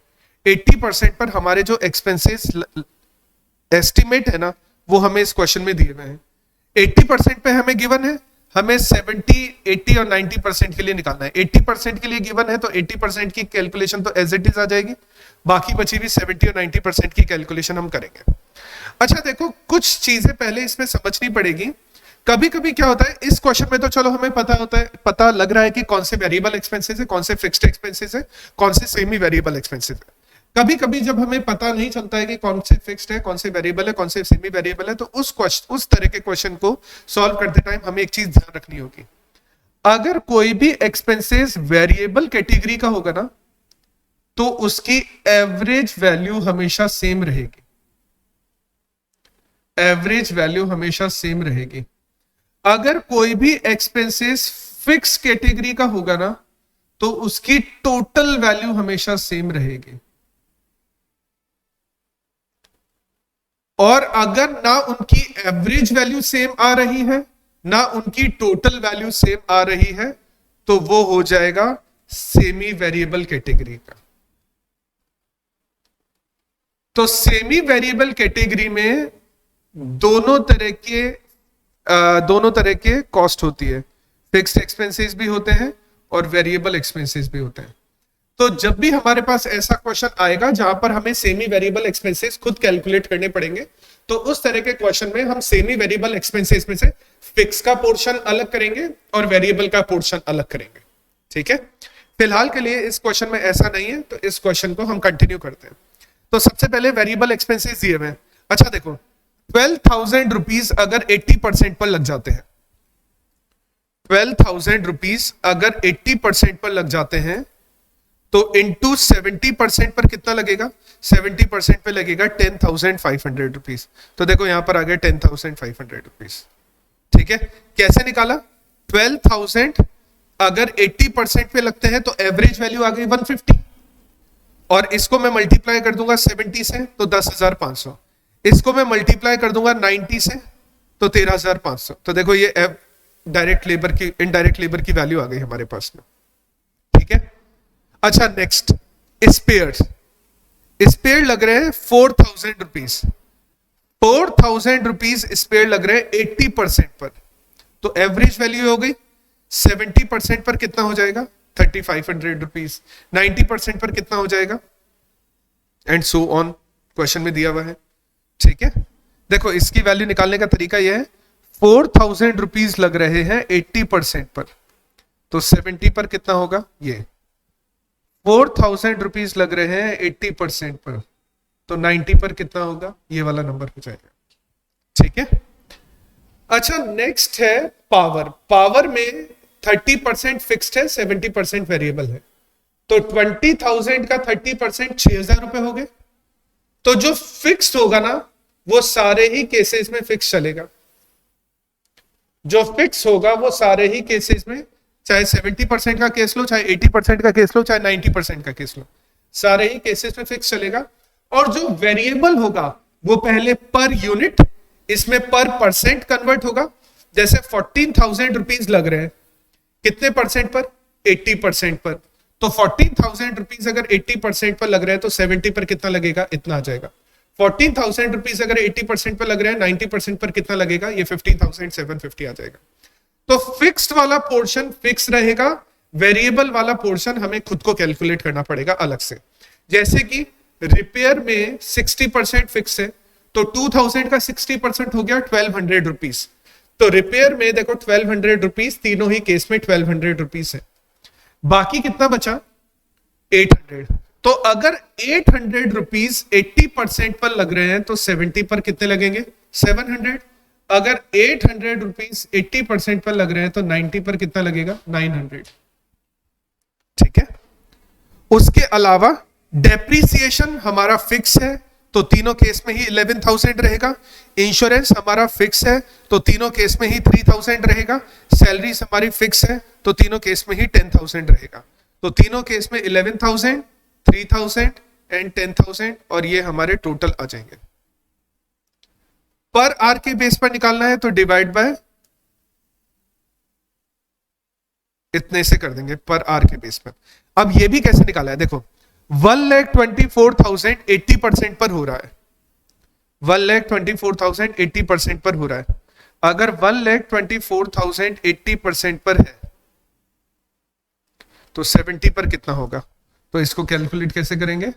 Speaker 1: 80% पर हमारे जो एक्सपेंसेस एस्टिमेट है ना, वो हमें इस क्वेश्चन में दिए हुए हैं। 80% पे हमें गिवन है, हमें 70, 80 और 90% के लिए निकालना है। 80% के लिए गिवन है तो 80% की कैलकुलेशन तो एज इट इज आ जाएगी, बाकी बची हुई 70 और 90% की कैलकुलेशन हम करेंगे। अच्छा देखो, कुछ चीजें पहले इसमें समझनी पड़ेगी। कभी कभी क्या होता है, इस क्वेश्चन में तो चलो हमें पता लग रहा है कि कौन से वेरिएबल एक्सपेंसेस है, कौन से फिक्स्ड एक्सपेंसेस है, कौन से सेमी वेरिएबल एक्सपेंसेस है। कभी कभी जब हमें पता नहीं चलता है कि कौन से फिक्स्ड है, कौन से वेरिएबल है, कौन से सेमी वेरिएबल है, तो उस तरह के क्वेश्चन को सॉल्व करते टाइम हमें एक चीज ध्यान रखनी होगी। अगर कोई भी एक्सपेंसेस वेरिएबल कैटेगरी का होगा ना, तो उसकी एवरेज वैल्यू हमेशा सेम रहेगी। एवरेज वैल्यू हमेशा सेम रहेगी। अगर कोई भी एक्सपेंसेस फिक्स कैटेगरी का होगा ना तो उसकी टोटल वैल्यू हमेशा सेम रहेगी, और अगर ना उनकी एवरेज वैल्यू सेम आ रही है ना उनकी टोटल वैल्यू सेम आ रही है तो वो हो जाएगा सेमी वेरिएबल कैटेगरी का। तो सेमी वेरिएबल कैटेगरी में दोनों तरह के कॉस्ट होती है, फिक्स्ड एक्सपेंसेस भी होते हैं और वेरिएबल एक्सपेंसेस भी होते हैं। तो जब भी हमारे पास ऐसा क्वेश्चन आएगा जहां पर हमें सेमी वेरिएबल एक्सपेंसेस खुद कैलकुलेट करने पड़ेंगे, तो उस तरह के क्वेश्चन में हम सेमी वेरिएबल एक्सपेंसेस में से फिक्स का पोर्शन अलग करेंगे और वेरिएबल का पोर्शन अलग करेंगे। ठीक है, फिलहाल के लिए इस क्वेश्चन में ऐसा नहीं है, तो इस क्वेश्चन को हम कंटिन्यू करते हैं। तो सबसे पहले वेरिएबल एक्सपेंसेस दिए हुए हैं। अच्छा देखो, 12,000 रुपीज अगर 80% पर लग जाते हैं, 12,000 रुपीज अगर 80% पर लग जाते हैं तो इंटू 70% पर कितना लगेगा? 70% पे लगेगा 10,500 रुपीज। तो देखो यहां पर आ गया 10,500 रुपीज। ठीक है, कैसे निकाला? 12,000 अगर 80% पे लगते हैं तो एवरेज वैल्यू आ गई 150, और इसको मैं मल्टीप्लाई कर दूंगा 70 से तो 10,500, इसको मैं मल्टीप्लाई कर दूंगा 90 से तो 13,500। तो देखो ये डायरेक्ट लेबर की इनडायरेक्ट लेबर की वैल्यू आ गई हमारे पास में। ठीक है, अच्छा नेक्स्ट स्पेयर लग रहे हैं 4,000 रुपीज, 4,000 रुपीज स्पेयर लग रहे हैं 80% पर, तो एवरेज वैल्यू हो गई 70% पर कितना हो जाएगा? 3,500 रुपीज। 90% पर कितना हो जाएगा? एंड सो ऑन, क्वेश्चन में दिया हुआ है। ठीक है, देखो इसकी वैल्यू निकालने का तरीका यह है, 4,000 रुपीज लग रहे हैं 80% पर, तो 70 पर कितना होगा? ये 4,000 रुपीज लग रहे हैं 80% पर, तो 90 पर कितना होगा? ये वाला नंबर हो जाएगा। ठीक है, अच्छा नेक्स्ट है पावर। पावर में 30% फिक्स्ड है, 70% वेरिएबल है, तो 20,000 का 30% 6,000 रुपए हो गए। तो जो फिक्स्ड होगा ना वो सारे ही केसेस में फिक्स चलेगा, जो फिक्स होगा वो सारे ही केसेस में, चाहे 70% का केस लो, चाहे 80% का केस लो, चाहे 90% का केस लो, सारे ही केसेस में फिक्स चलेगा। और जो वेरिएबल होगा वो पहले पर यूनिट, इसमें पर परसेंट कन्वर्ट होगा। जैसे 14,000 रुपीज लग रहे हैं कितने परसेंट पर? 80% पर, तो 14,000 रुपीज अगर 80% पर लग रहे हैं तो 70 पर कितना लगेगा? इतना आ जाएगा। 14,000 रुपीज अगर 80% पर लग रहे हैं, 90% पर कितना लगेगा? ये 15,750 आ जाएगा। तो फिक्स्ड वाला पोर्शन फिक्स रहेगा, वेरिएबल वाला पोर्शन हमें खुद को कैलकुलेट करना पड़ेगा अलग से। जैसे कि रिपेयर में 60% फिक्स है, तो 2,000 का 60% हो गया 1,200 रुपीज। तो रिपेयर में देखो 1,200 रुपीज, तीनों ही केस में 1,200 रुपीज है, बाकी कितना बचा? 800। तो अगर 800 रुपीज 80% पर लग रहे हैं तो 70 पर कितने लगेंगे? 700। अगर 800 रुपीज 80% पर लग रहे हैं तो 90 पर कितना लगेगा? 900। ठीक है, उसके अलावा डेप्रीसिएशन हमारा फिक्स है, तो तीनों केस में ही 11,000 रहेगा। इंश्योरेंस हमारा फिक्स है, तो तीनों केस में ही 3,000 रहेगा। सैलरीज हमारी फिक्स है, तो तीनों केस में ही 10,000 रहेगा। तो तीनों केस में 11,000, 3,000 एंड 10,000, और ये हमारे टोटल आ जाएंगे। पर आर के बेस पर निकालना है तो डिवाइड बाय इतने से कर देंगे पर आर के बेस पर। अब ये भी कैसे निकाला है देखो, 1,24,000 80% पर हो रहा है, 1,24,000 80% पर हो रहा है। अगर 1,24,000 80% पर है तो 70 पर कितना होगा? तो इसको कैलकुलेट कैसे करेंगे?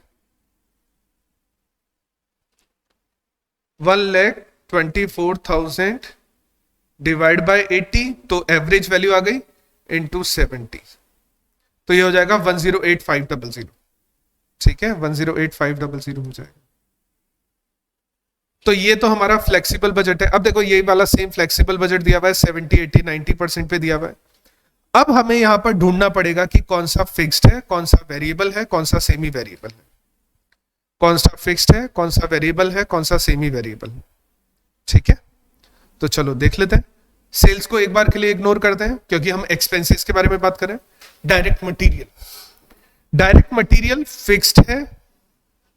Speaker 1: 1,24,000 डिवाइड बाय 80, तो एवरेज वैल्यू आ गई इंटू 70, तो ये हो जाएगा 1,08,500। ठीक है, 1,08,500 हो जाएगा। तो ये तो हमारा फ्लेक्सिबल बजट है। अब देखो ये वाला सेम फ्लेक्सिबल बजट दिया हुआ है, 70, 80, 90% पे दिया हुआ है। अब हमें यहां पर ढूंढना पड़ेगा कि कौन सा फिक्स्ड है, कौन सा वेरिएबल है, कौन सा सेमी वेरिएबल है, कौन सा फिक्स्ड है, कौन सा वेरिएबल है, कौन सा सेमी वेरिएबल है। ठीक है, तो चलो देख लेते हैं। सेल्स को एक बार के लिए इग्नोर करते हैं क्योंकि हम एक्सपेंसेस के बारे में बात करें। Direct material, direct material fixed है।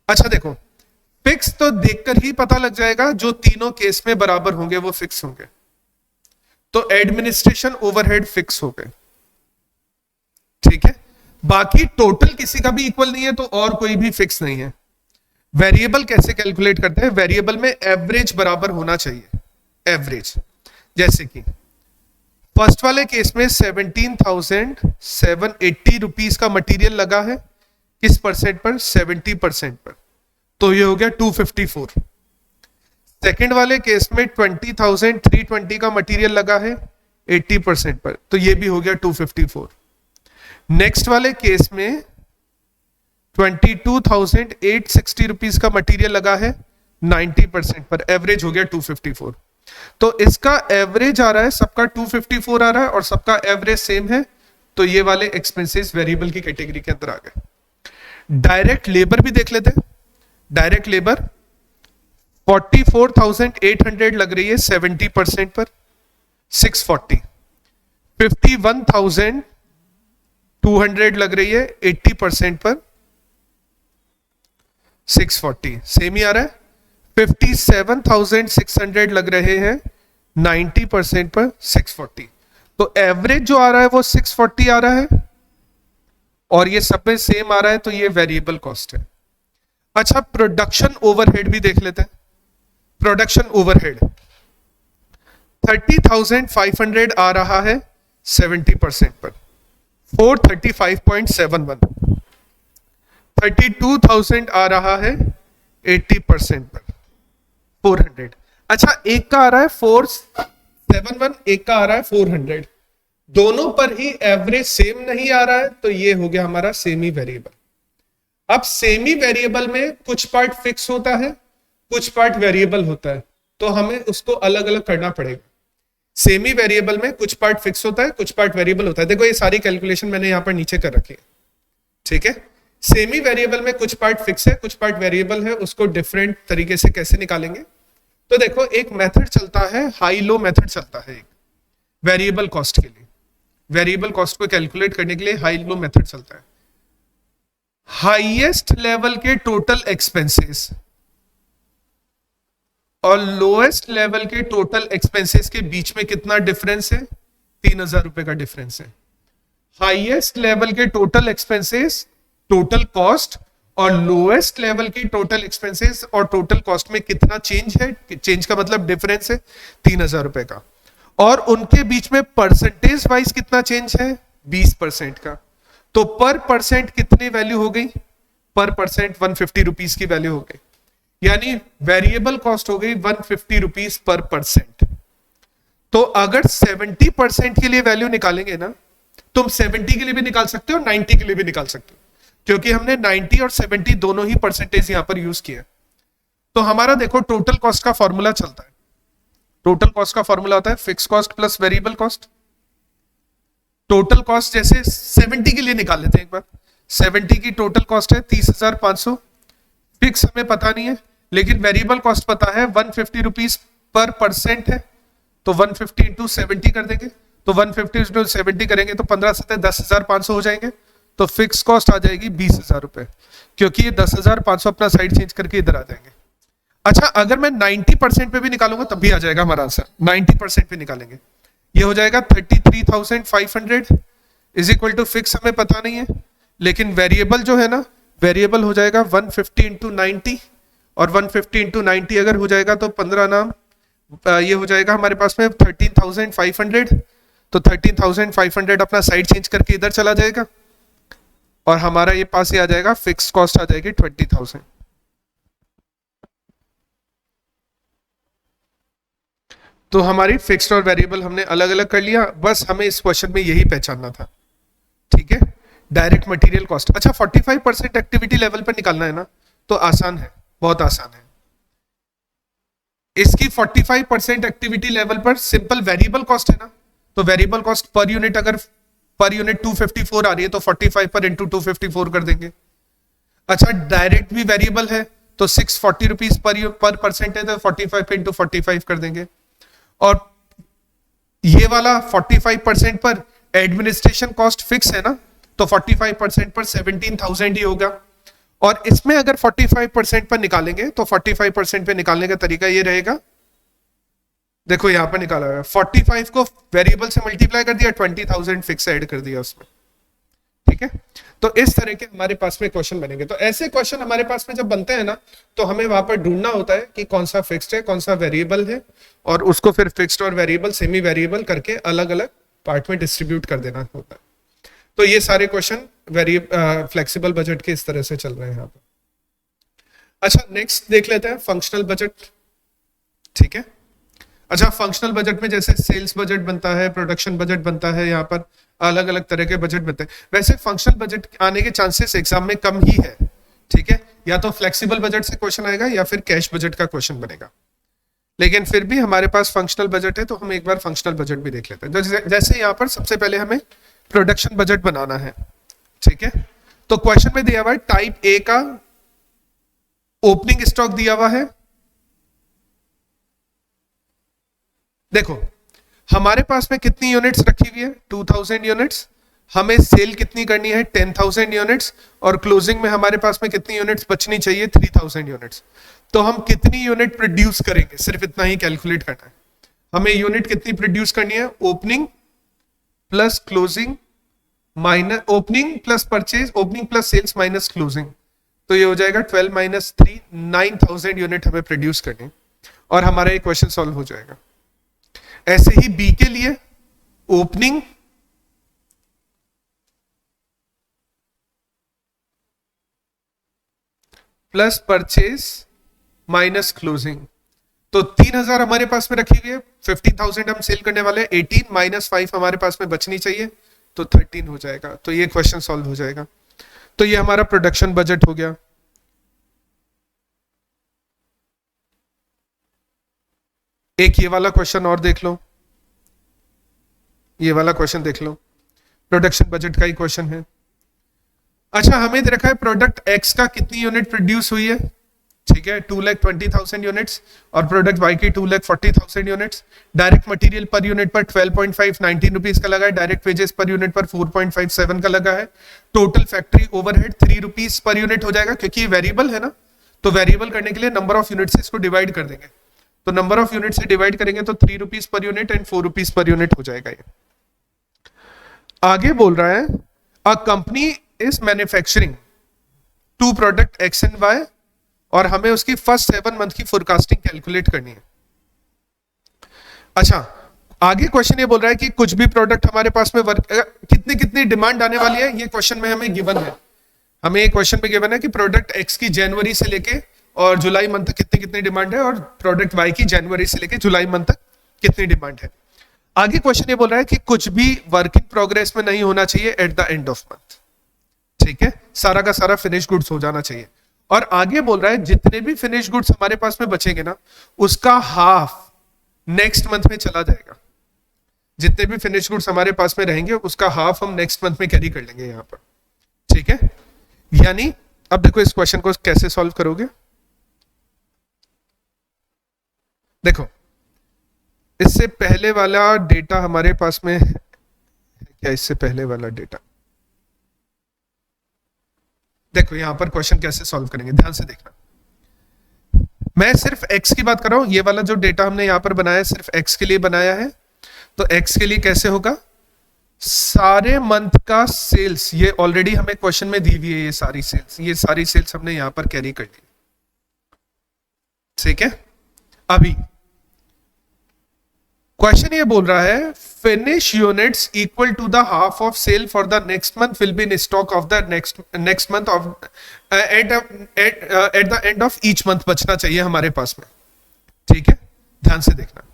Speaker 1: अच्छा देखो, फिक्स तो देखकर ही पता लग जाएगा, जो तीनों केस में बराबर होंगे वो फिक्स होंगे। तो एडमिनिस्ट्रेशन ओवरहेड फिक्स हो गए, ठीक है। बाकी टोटल किसी का भी इक्वल नहीं है तो और कोई भी फिक्स नहीं है। वेरिएबल कैसे कैलकुलेट करते हैं? वेरिएबल में एवरेज बराबर होना चाहिए, एवरेज। जैसे कि फर्स्ट वाले केस में 17,780 रुपीज का मटेरियल लगा है, किस परसेंट पर? 70% पर, तो ये हो गया 254। सेकेंड वाले केस में 20,320 का मटेरियल लगा है 80% पर, तो ये भी हो गया 254। नेक्स्ट वाले केस में 22,860 रुपीज का मटेरियल लगा है 90% पर, एवरेज हो गया 254। तो इसका एवरेज आ रहा है, सबका 254 आ रहा है और सबका एवरेज सेम है, तो ये वाले एक्सपेंसेस वेरिएबल की कैटेगरी के अंदर आ गए। डायरेक्ट लेबर भी देख लेते हैं। डायरेक्ट लेबर 44,800 लग रही है 70% पर, 640। 51,200 लग रही है 80% पर, 640, सेम ही आ रहा है। 57,600 लग रहे हैं 90% पर, 640। तो एवरेज जो आ रहा है वो 640 आ रहा है और ये सब में सेम आ रहा है, तो ये वेरिएबल कॉस्ट है। अच्छा, प्रोडक्शन ओवरहेड भी देख लेते हैं। प्रोडक्शन ओवरहेड 30,500 आ रहा है 70% पर, 435.71। 32,000 आ रहा है 80% पर, 400। अच्छा, एक का आ रहा है 471, एक का आ रहा है 400, दोनों पर ही एवरेज सेम नहीं आ रहा है, तो ये हो गया हमारा सेमी वेरिएबल। अब सेमी वेरिएबल में कुछ पार्ट फिक्स होता है, कुछ पार्ट वेरिएबल होता है, तो हमें उसको अलग अलग करना पड़ेगा। सेमी वेरिएबल में कुछ पार्ट फिक्स होता है, कुछ पार्ट वेरिएबल होता है। देखो ये सारी कैलकुलेशन मैंने यहां पर नीचे कर रखी है, ठीक है। सेमी वेरिएबल में कुछ पार्ट फिक्स है, कुछ पार्ट वेरिएबल है, उसको डिफरेंट तरीके से कैसे निकालेंगे? तो देखो, एक मेथड चलता है, हाई लो मेथड चलता है एक वेरिएबल कॉस्ट के लिए। वेरिएबल कॉस्ट को कैलकुलेट करने के लिए हाई लो मेथड चलता है। हाईएस्ट लेवल के टोटल एक्सपेंसेस और लोएस्ट लेवल के टोटल एक्सपेंसेस के बीच में कितना डिफरेंस है? 3,000 रुपए का डिफरेंस है। हाईएस्ट लेवल के टोटल एक्सपेंसेस, टोटल कॉस्ट, और लोएस्ट लेवल की टोटल एक्सपेंसेस और टोटल कॉस्ट में कितना चेंज है? चेंज का मतलब डिफरेंस है 3,000 रुपए का। और उनके बीच में परसेंटेज वाइज कितना चेंज है? 20% का। तो पर परसेंट कितनी वैल्यू हो गई? पर परसेंट 150 रुपीज की वैल्यू हो गई, यानी वेरिएबल कॉस्ट हो गई 150 रुपीज पर परसेंट। तो अगर 70% के लिए वैल्यू निकालेंगे ना, तुम 70 के लिए भी निकाल सकते हो, 90 के लिए भी निकाल सकते हो, क्योंकि हमने 90 और 70 दोनों ही परसेंटेज यहां पर यूज किया। तो हमारा देखो टोटल कॉस्ट का फॉर्मूला चलता है। टोटल कॉस्ट का फॉर्मूला होता है fix cost plus variable cost. Total cost जैसे 70 के लिए निकाल लेते हैं एक बार। 70 की टोटल कॉस्ट है 30,500, फिक्स हमें पता नहीं है, लेकिन वेरिएबल कॉस्ट पता है 150 रुपीज पर परसेंट है, तो 150 इंटू 70 कर देंगे। तो 150 इंटू 70 करेंगे तो 15 से 10,500 हो जाएंगे, तो फिक्स कॉस्ट आ जाएगी 20,000 रुपए, क्योंकि ये 10,500 अपना साइड चेंज करके इधर आ जाएंगे। अच्छा, अगर मैं 90% पे भी निकालूंगा तब भी आ जाएगा हमारा आंसर। 90% पे निकालेंगे, ये हो जाएगा 33,500 इज इक्वल टू फिक्स हमें पता नहीं है, लेकिन वेरिएबल जो है ना, वेरिएबल हो जाएगा 150 इंटू 90, और 150 इंटू 90 अगर हो जाएगा तो 15 नाम, ये हो जाएगा हमारे पास में 13,500। तो 13,500 अपना साइड चेंज करके इधर चला जाएगा, और हमारा ये पास ही आ जाएगा, फिक्स कॉस्ट आ जाएगी 20,000। तो हमारी फिक्स्ड और वेरिएबल हमने अलग अलग कर लिया, बस हमें इस क्वेश्चन में यही पहचानना था, ठीक है। Direct material cost. अच्छा, 45% एक्टिविटी लेवल पर निकालना है ना, तो आसान है, बहुत आसान है। इसकी 45% एक्टिविटी लेवल पर सिंपल वेरिएबल कॉस्ट है ना, तो वेरिएबल कॉस्ट पर यूनिट, अगर पर यूनिट 254 आ रही है तो 45 पर इंटू 254 कर देंगे। अच्छा, डायरेक्ट भी वेरिएबल है तो 640 रुपीज पर परसेंट है, तो 45 पे इंटू 45 कर देंगे। और ये वाला 45% पर एडमिनिस्ट्रेशन कॉस्ट फिक्स है ना, तो 45% पर 17,000 ही होगा। और इसमें अगर 45% पर निकालेंगे तो 45% पे निकालने का तरीका ये रहेगा, देखो यहां पर निकाला हुआ है, 45 को वेरिएबल से मल्टीप्लाई कर दिया, 20,000 फिक्स ऐड कर दिया उसमें, ठीक है। तो इस तरह के हमारे पास में क्वेश्चन बनेंगे। तो ऐसे क्वेश्चन हमारे पास में जब बनते हैं ना, तो हमें वहां पर ढूंढना होता है कि कौन सा फिक्स्ड है, कौन सा वेरिएबल है, और उसको फिर फिक्स्ड और वेरिएबल, सेमी वेरिएबल करके अलग अलग पार्ट में डिस्ट्रीब्यूट कर देना होता है। तो ये सारे क्वेश्चन फ्लेक्सिबल बजट के इस तरह से चल रहे हैं यहाँ पर। अच्छा, नेक्स्ट देख लेते हैं फंक्शनल बजट, ठीक है। अच्छा, फंक्शनल बजट में जैसे सेल्स बजट बनता है, प्रोडक्शन बजट बनता है, यहाँ पर अलग अलग तरह के बजट बनते हैं। वैसे फंक्शनल बजट आने के चांसेस एग्जाम में कम ही है, ठीक है। या तो फ्लेक्सिबल बजट से क्वेश्चन आएगा या फिर कैश बजट का क्वेश्चन बनेगा, लेकिन फिर भी हमारे पास फंक्शनल बजट है, तो हम एक बार फंक्शनल बजट भी देख लेते हैं। जैसे यहाँ पर सबसे पहले हमें प्रोडक्शन बजट बनाना है, ठीक है। तो क्वेश्चन में दिया हुआ है टाइप ए का ओपनिंग स्टॉक दिया हुआ है। देखो हमारे पास में कितनी यूनिट्स रखी हुई है, 2000 यूनिट्स। हमें सेल कितनी करनी है, 10,000 यूनिट्स, और क्लोजिंग में हमारे पास में कितनी यूनिट्स बचनी चाहिए, 3,000 यूनिट्स। तो हम कितनी यूनिट प्रोड्यूस करेंगे, सिर्फ इतना ही कैलकुलेट करना है। हमें यूनिट कितनी प्रोड्यूस करनी है, opening plus closing minus opening plus purchase, opening plus sales minus closing, तो ये हो जाएगा 12 माइनस 3, 9,000 यूनिट हमें प्रोड्यूस करनी, और हमारा ये क्वेश्चन सॉल्व हो जाएगा। ऐसे ही बी के लिए opening plus purchase minus closing, तो 3,000 हमारे पास में रखी हुई है, 15,000 हम सेल करने वाले हैं, 18 माइनस 5 हमारे पास में बचनी चाहिए, तो 13 हो जाएगा। तो ये क्वेश्चन सॉल्व हो जाएगा। तो ये हमारा प्रोडक्शन बजट हो गया। एक ये वाला क्वेश्चन और देख लो, ये वाला क्वेश्चन देख लो, प्रोडक्शन बजट का ही क्वेश्चन है। अच्छा, हमें दे रखा है प्रोडक्ट एक्स का कितनी यूनिट प्रोड्यूस हुई है, ठीक है, 2,20,000 यूनिट्स, और प्रोडक्ट वाई की 2,40,000 units. Direct material per unit पर 12.5 19 रुपीज का लगा है, डायरेक्ट वेजेस पर यूनिट पर 4.57 का लगा है। Total factory overhead 3 rupees per unit हो जाएगा, क्योंकि ये वेरिएबल है ना, तो वेरिएबल करने के लिए नंबर ऑफ यूनिट से इसको डिवाइड कर देंगे, तो नंबर ऑफ यूनिट से डिवाइड करेंगे तो 3 rupees per unit and 4 rupees per unit हो जाएगा ये। आगे बोल रहा है a company is manufacturing 2 product X and Y, और हमें उसकी फर्स्ट 7 मंथ की फोरकास्टिंग कैलकुलेट करनी है। अच्छा, आगे क्वेश्चन ये बोल रहा है कि कुछ भी प्रोडक्ट हमारे पास में कितनी कितनी डिमांड आने वाली है, ये क्वेश्चन में हमें गिवन है। हमें एक क्वेश्चन में गिवन है कि प्रोडक्ट एक्स की जनवरी से लेके और जुलाई मंथ तक कितनी कितनी डिमांड है, और प्रोडक्ट वाई की जनवरी से लेके जुलाई मंथ तक कितनी डिमांड है। आगे क्वेश्चन ये बोल रहा है कि कुछ भी वर्क इन प्रोग्रेस में नहीं होना चाहिए eight the end of month, ठीक है, सारा का सारा फिनिश गुड्स हो जाना चाहिए। और आगे बोल रहा है जितने भी फिनिश गुड्स हमारे पास में बचेंगे ना, उसका हाफ नेक्स्ट मंथ में चला जाएगा। जितने भी फिनिश गुड्स हमारे पास में रहेंगे उसका हाफ हम नेक्स्ट मंथ में कैरी कर लेंगे यहां पर, ठीक है। यानी अब देखो इस क्वेश्चन को कैसे सॉल्व करोगे। देखो इससे पहले वाला डेटा हमारे पास में है क्या, इससे पहले वाला डेटा देखो यहां पर क्वेश्चन कैसे सॉल्व करेंगे, ध्यान से देखना। मैं सिर्फ x की बात कर रहा हूं, ये वाला जो डेटा हमने यहां पर बनाया है सिर्फ x के लिए बनाया है। तो x के लिए कैसे होगा, सारे मंथ का सेल्स, ये ऑलरेडी हमें क्वेश्चन में दी हुई है, ये सारी सेल्स हमने यहां पर कैरी कर ली, ठीक है। अभी क्वेश्चन ये बोल रहा है finish units equal to the half of sale for the next month will be in stock of the next month of at the end of each month बचना चाहिए हमारे पास में, ठीक है। ध्यान से देखना,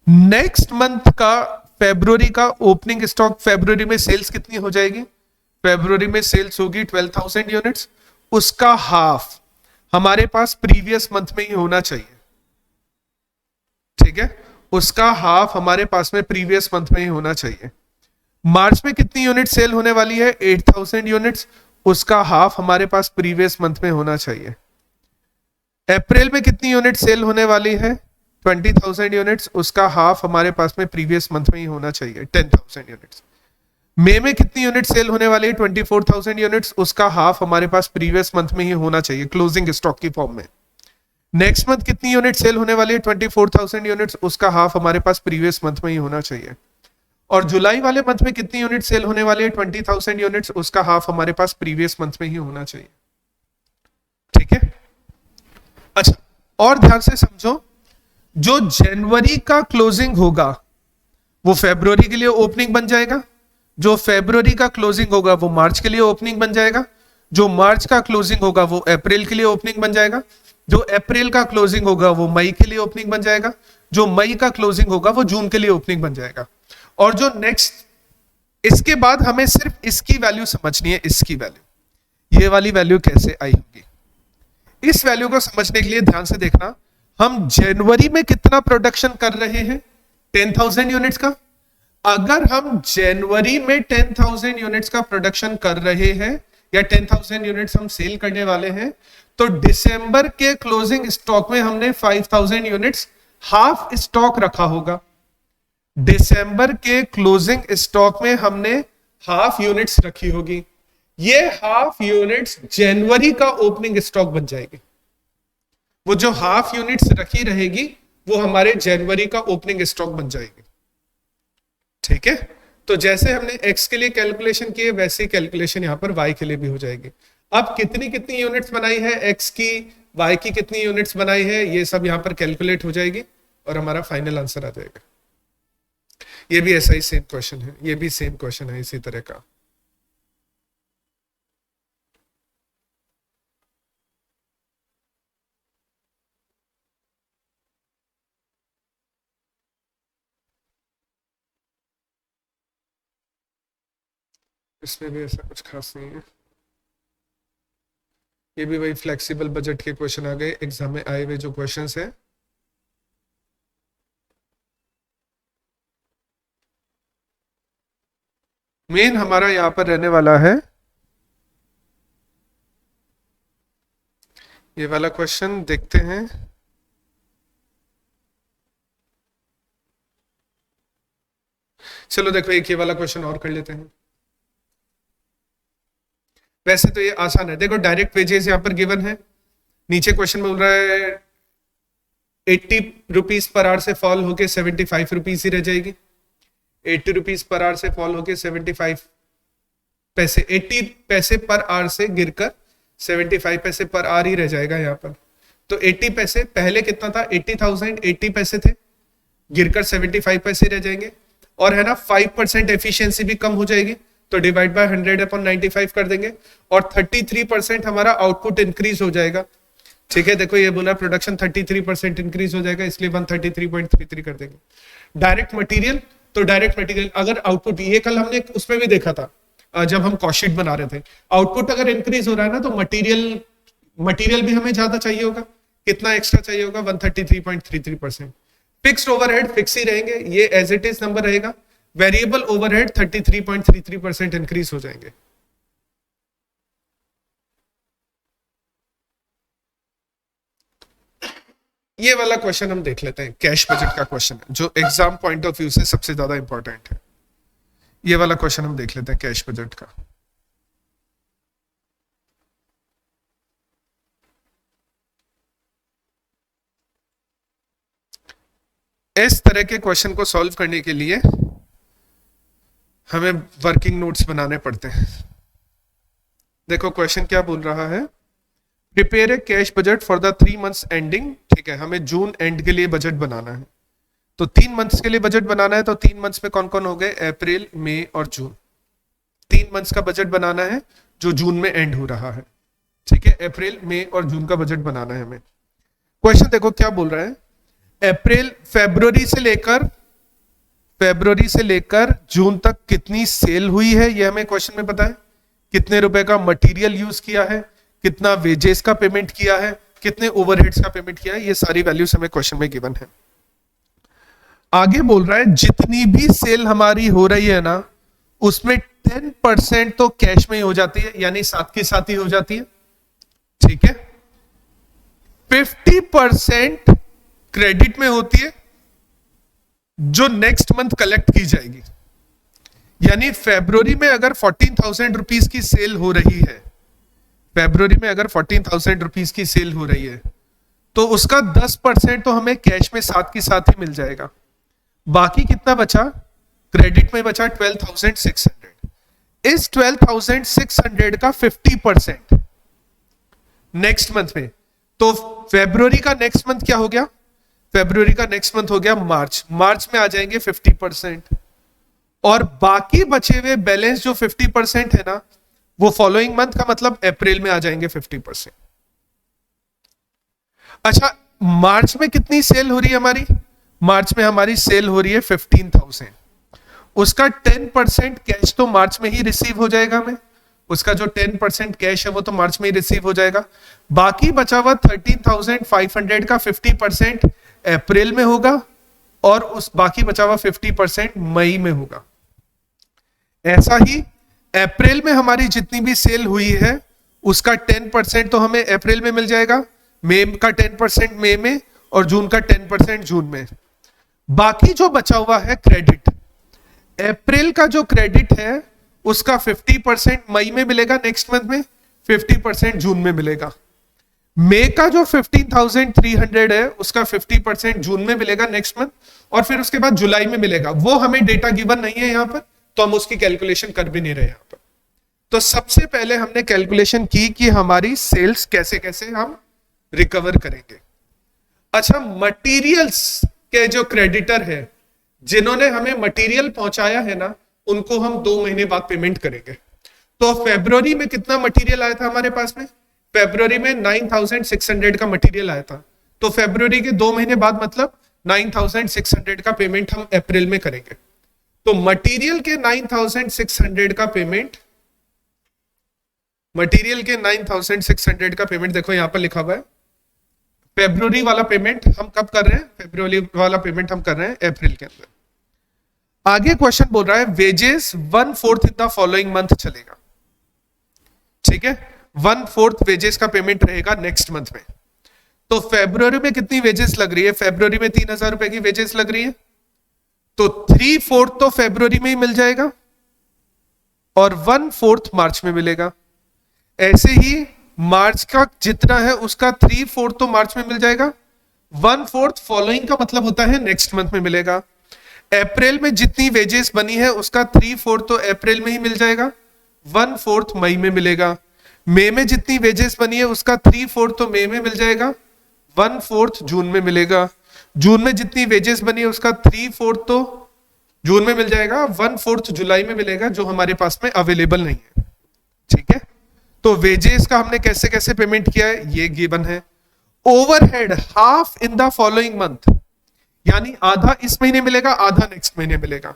Speaker 1: नेक्स्ट मंथ का फरवरी का ओपनिंग स्टॉक, फरवरी में सेल्स कितनी हो जाएगी, फरवरी में सेल्स होगी 12,000 यूनिट्स, उसका हाफ हमारे पास प्रीवियस मंथ में ही होना चाहिए, ठीक है, उसका हाफ हमारे पास में प्रीवियस मंथ में ही होना चाहिए। मार्च में कितनी यूनिट सेल होने वाली है, 8,000 यूनिट्स, उसका हाफ हमारे पास प्रीवियस मंथ में होना चाहिए। अप्रैल में कितनी यूनिट सेल होने वाली है, 20,000 यूनिट्स, उसका हाफ हमारे पास में प्रीवियस मंथ में ही होना चाहिए 10,000 यूनिट्स। मई में कितनी यूनिट सेल होने वाली है 24,000 यूनिट्स, उसका हाफ हमारे पास प्रीवियस मंथ में ही होना चाहिए क्लोजिंग स्टॉक की फॉर्म में। नेक्स्ट मंथ कितनी यूनिट सेल होने वाली है 24,000 यूनिट्स, उसका हाफ हमारे पास प्रीवियस मंथ में ही होना चाहिए। और जुलाई वाले मंथ में कितनी यूनिट सेल होने वाली है 20,000 यूनिट्स, उसका हाफ हमारे पास प्रीवियस मंथ में ही होना चाहिए। ठीक है, अच्छा और ध्यान से समझो, जो जनवरी का क्लोजिंग होगा वो फरवरी के लिए ओपनिंग बन जाएगा, जो फरवरी का क्लोजिंग होगा वो मार्च के लिए ओपनिंग बन जाएगा, जो मार्च का क्लोजिंग होगा वो अप्रैल के लिए ओपनिंग बन जाएगा, जो अप्रैल का क्लोजिंग होगा वो मई के लिए ओपनिंग बन जाएगा, जो मई का क्लोजिंग होगा वो जून के लिए ओपनिंग बन जाएगा। और जो नेक्स्ट, इसके बाद हमें सिर्फ इसकी वैल्यू समझनी है, इसकी वैल्यू, ये वाली वैल्यू कैसे आई होगी। इस वैल्यू को समझने के लिए ध्यान से देखना, हम जनवरी में कितना प्रोडक्शन कर रहे हैं 10,000 यूनिट्स का। अगर हम जनवरी में 10,000 यूनिट्स का प्रोडक्शन कर रहे हैं या 10,000 यूनिट्स हम सेल करने वाले हैं, तो दिसंबर के क्लोजिंग स्टॉक में हमने 5,000 यूनिट्स हाफ स्टॉक रखा होगा। दिसंबर के क्लोजिंग स्टॉक में हमने हाफ यूनिट्स रखी होगी, ये हाफ यूनिट्स जनवरी का ओपनिंग स्टॉक बन जाएगी। वो जो हाफ यूनिट्स रखी रहेगी वो हमारे जनवरी का ओपनिंग स्टॉक बन जाएगी। ठीक है, तो जैसे हमने x के लिए कैलकुलेशन की है वैसे ही कैलकुलेशन यहां पर y के लिए भी हो जाएगी। अब कितनी कितनी यूनिट्स बनाई है x की, y की कितनी यूनिट्स बनाई है, ये सब यहां पर कैलकुलेट हो जाएगी और हमारा फाइनल आंसर आ जाएगा। ये भी ऐसा ही सेम क्वेश्चन है, ये भी सेम क्वेश्चन है इसी तरह का। इसमें भी ऐसा कुछ खास नहीं है, ये भी वही फ्लेक्सिबल बजट के क्वेश्चन आ गए एग्जाम में आए हुए जो क्वेश्चंस हैं। मेन हमारा यहां पर रहने वाला है ये वाला क्वेश्चन, देखते हैं। चलो देखो एक ये वाला क्वेश्चन और कर लेते हैं। वैसे तो ये आसान है, देखो डायरेक्ट वेजेस यहां पर गिवन है, नीचे क्वेश्चन बोल रहा है 80 रुपीज पर आवर से फॉल होके 75 रुपीज ही रह जाएगी। 80 रुपीज पर आवर से फॉल होके 75 पैसे, 80 पैसे पर आवर से गिरकर 75 पैसे पर आवर ही रह जाएगा यहाँ पर। तो 80 पैसे पहले कितना था, 80,000 80 पैसे थे, गिरकर 75 पैसे रह जाएंगे। और है ना 5% एफिशिएंसी भी कम हो जाएगी, तो डिवाइड बाय 100/95 कर देंगे और 33% हमारा आउटपुट इंक्रीज हो जाएगा। ठीक है, देखो ये बोला प्रोडक्शन 33% इंक्रीज हो जाएगा, इसलिए 133.33 कर देंगे। डायरेक्ट मटेरियल, तो डायरेक्ट मटेरियल अगर आउटपुट, ये कल हमने उसमें भी देखा था जब हम कॉस्ट शीट बना रहे थे, आउटपुट अगर इंक्रीज हो रहा है ना तो मटेरियल भी हमें ज्यादा चाहिए होगा। कितना एक्स्ट्रा चाहिए होगा, 133.33%। फिक्स्ड ओवरहेड फिक्स ही रहेंगे, ये एज इट इज नंबर रहेगा। वेरिएबल ओवरहेड 33.33% इंक्रीज हो जाएंगे। ये वाला क्वेश्चन हम देख लेते हैं, कैश बजट का क्वेश्चन है जो एग्जाम पॉइंट ऑफ व्यू से सबसे ज्यादा इंपॉर्टेंट है। ये वाला क्वेश्चन हम देख लेते हैं कैश बजट का। इस तरह के क्वेश्चन को सॉल्व करने के लिए हमें वर्किंग नोट्स बनाने पड़ते हैं। देखो क्वेश्चन क्या बोल रहा है, prepare a cash budget for the 3 months ending. ठीक है, हमें जून एंड के लिए बजट बनाना है, तो 3 मंथ्स के लिए बजट बनाना है। तो 3 मंथ्स में कौन कौन हो गए, अप्रैल मई और जून। 3 मंथ्स का बजट बनाना है जो जून में एंड हो रहा है। ठीक है, अप्रैल मई और जून का बजट बनाना है हमें। क्वेश्चन देखो क्या बोल रहा है, फरवरी से लेकर जून तक कितनी सेल हुई है ये हमें क्वेश्चन में पता है। कितने रुपए का मटेरियल यूज किया है, कितना वेजेस का पेमेंट किया है, कितने ओवरहेड्स का पेमेंट किया है, ये सारी वैल्यूज हमें क्वेश्चन में गिवन है। आगे बोल रहा है जितनी भी सेल हमारी हो रही है ना उसमें 10% तो कैश में ही हो जाती है, यानी साथ के साथ ही हो जाती है। ठीक है, 50% क्रेडिट में होती है जो नेक्स्ट मंथ कलेक्ट की जाएगी। यानी फेब्रुवरी में अगर 14,000 रुपीज की सेल हो रही है, फेब्रुवरी में अगर 14,000 रुपीज की सेल हो रही है, तो उसका 10% तो हमें कैश में साथ के साथ ही मिल जाएगा। बाकी कितना बचा? क्रेडिट में बचा 12,600। इस 12,600 का 50% नेक्स्ट मंथ में, तो फेब्रुवरी का नेक्स्ट मंथ क्या हो गया? फेब्रुवरी का नेक्स्ट मंथ हो गया मार्च। मार्च में आ जाएंगे 50%, और बाकी बचे हुए बैलेंस जो 50% है ना, वो फॉलोइंग मंथ का मतलब अप्रैल में आ जाएंगे 50%। अच्छा, मार्च में कितनी सेल हो रही है हमारी? मार्च में हमारी सेल हो रही है 15,000। उसका 10% कैश तो मार्च में ही रिसीव हो जाएगा हमें, उसका जो 10% कैश है वो तो मार्च में ही रिसीव हो जाएगा। बाकी बचा हुआ 13,500 का 50% अप्रैल में होगा, और उस बाकी बचा हुआ 50% मई में होगा। ऐसा ही अप्रैल में हमारी जितनी भी सेल हुई है उसका 10% तो हमें अप्रैल में मिल जाएगा, मई का 10% मई में, और जून का 10% जून में। बाकी जो बचा हुआ है क्रेडिट, अप्रैल का जो क्रेडिट है उसका 50% मई में मिलेगा, नेक्स्ट मंथ में 50% जून में मिलेगा। मई का जो 15,300 है उसका 50% जून में मिलेगा नेक्स्ट मंथ, और फिर उसके बाद जुलाई में मिलेगा। वो हमें डेटा गिवन नहीं है यहां पर, तो हम उसकी कैलकुलेशन कर भी नहीं रहे यहां पर। तो सबसे पहले हमने कैलकुलेशन की कि हमारी सेल्स कैसे कैसे हम रिकवर करेंगे। अच्छा, मटेरियल्स के जो क्रेडिटर है, जिन्होंने हमें मटेरियल पहुंचाया है ना, उनको हम 2 महीने बाद पेमेंट करेंगे। तो फरवरी में कितना मटेरियल आया था हमारे पास में? फरवरी में 9,600 का मटेरियल आया था, तो फरवरी के 2 महीने बाद मतलब 9,600 का पेमेंट हम अप्रैल में करेंगे। तो मटेरियल के 9,600 का पेमेंट, मटेरियल के 9,600 का पेमेंट देखो यहां पर लिखा हुआ है। फरवरी वाला पेमेंट हम कब कर रहे हैं? फरवरी वाला पेमेंट हम कर रहे हैं अप्रैल के अंदर। आगे क्वेश्चन बोल रहा है wages 1/4 in the following month चलेगा। ठीक है, 1/4 वेजेस का पेमेंट रहेगा नेक्स्ट मंथ में। तो फरवरी में कितनी वेजेस लग रही है? फरवरी में 3,000 रुपए की वेजेस लग रही है, तो 3/4 तो फरवरी में ही मिल जाएगा, और 1/4 मार्च में मिलेगा। ऐसे ही मार्च का जितना है उसका 3/4 तो मार्च में मिल जाएगा, 1/4 फॉलोइंग का मतलब होता है नेक्स्ट मंथ में मिलेगा। अप्रैल में जितनी वेजेस बनी है उसका 3/4 तो अप्रैल में ही मिल जाएगा, 1/4 मई में मिलेगा। मई में जितनी वेजेस बनी है उसका 3/4 तो मई में मिल जाएगा, 1/4 जून में मिलेगा। जून में जितनी वेजेस बनी है उसका 3/4 तो जून में मिल जाएगा, 1/4 जुलाई में मिलेगा, जो हमारे पास में अवेलेबल नहीं है। ठीक है, तो वेजेस का हमने कैसे कैसे पेमेंट किया है ये गिवन है। Overhead half in the following month, यानी आधा इस महीने मिलेगा, आधा नेक्स्ट महीने मिलेगा।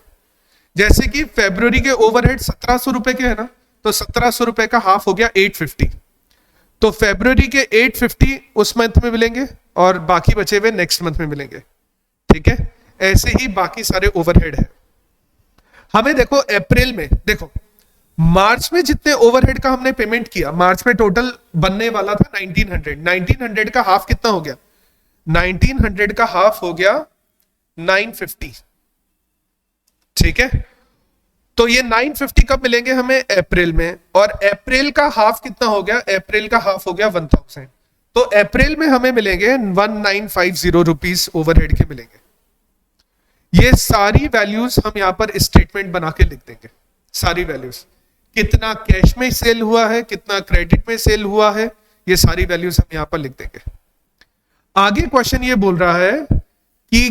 Speaker 1: जैसे कि फरवरी के ओवरहेड 1,700 रुपए के है ना, तो 1,700 रुपए का हाफ हो गया 850। तो फरवरी के 850 उस मंथ में मिलेंगे, और बाकी बचे हुए नेक्स्ट मंथ में मिलेंगे। ठीक है, ऐसे ही बाकी सारे ओवरहेड है। हमें देखो अप्रैल में, देखो मार्च में जितने ओवरहेड का हमने पेमेंट किया, मार्च में टोटल बनने वाला था 1900 का हाफ कितना हो गया? 1900 का हाफ हो गया 950। ठीक है, तो ये 950 कब मिलेंगे हमें? अप्रैल में, और अप्रैल का हाफ कितना हो गया? अप्रैल का हाफ हो गया 1,000। तो अप्रैल में हमें मिलेंगे 1950 रुपीज ओवरहेड के मिलेंगे। ये सारी वैल्यूज हम यहां पर स्टेटमेंट बना के लिख देंगे, सारी वैल्यूज, कितना कैश में सेल हुआ है, कितना क्रेडिट में सेल हुआ है, ये सारी वैल्यूज हम यहां पर लिख देंगे। आगे क्वेश्चन ये बोल रहा है कि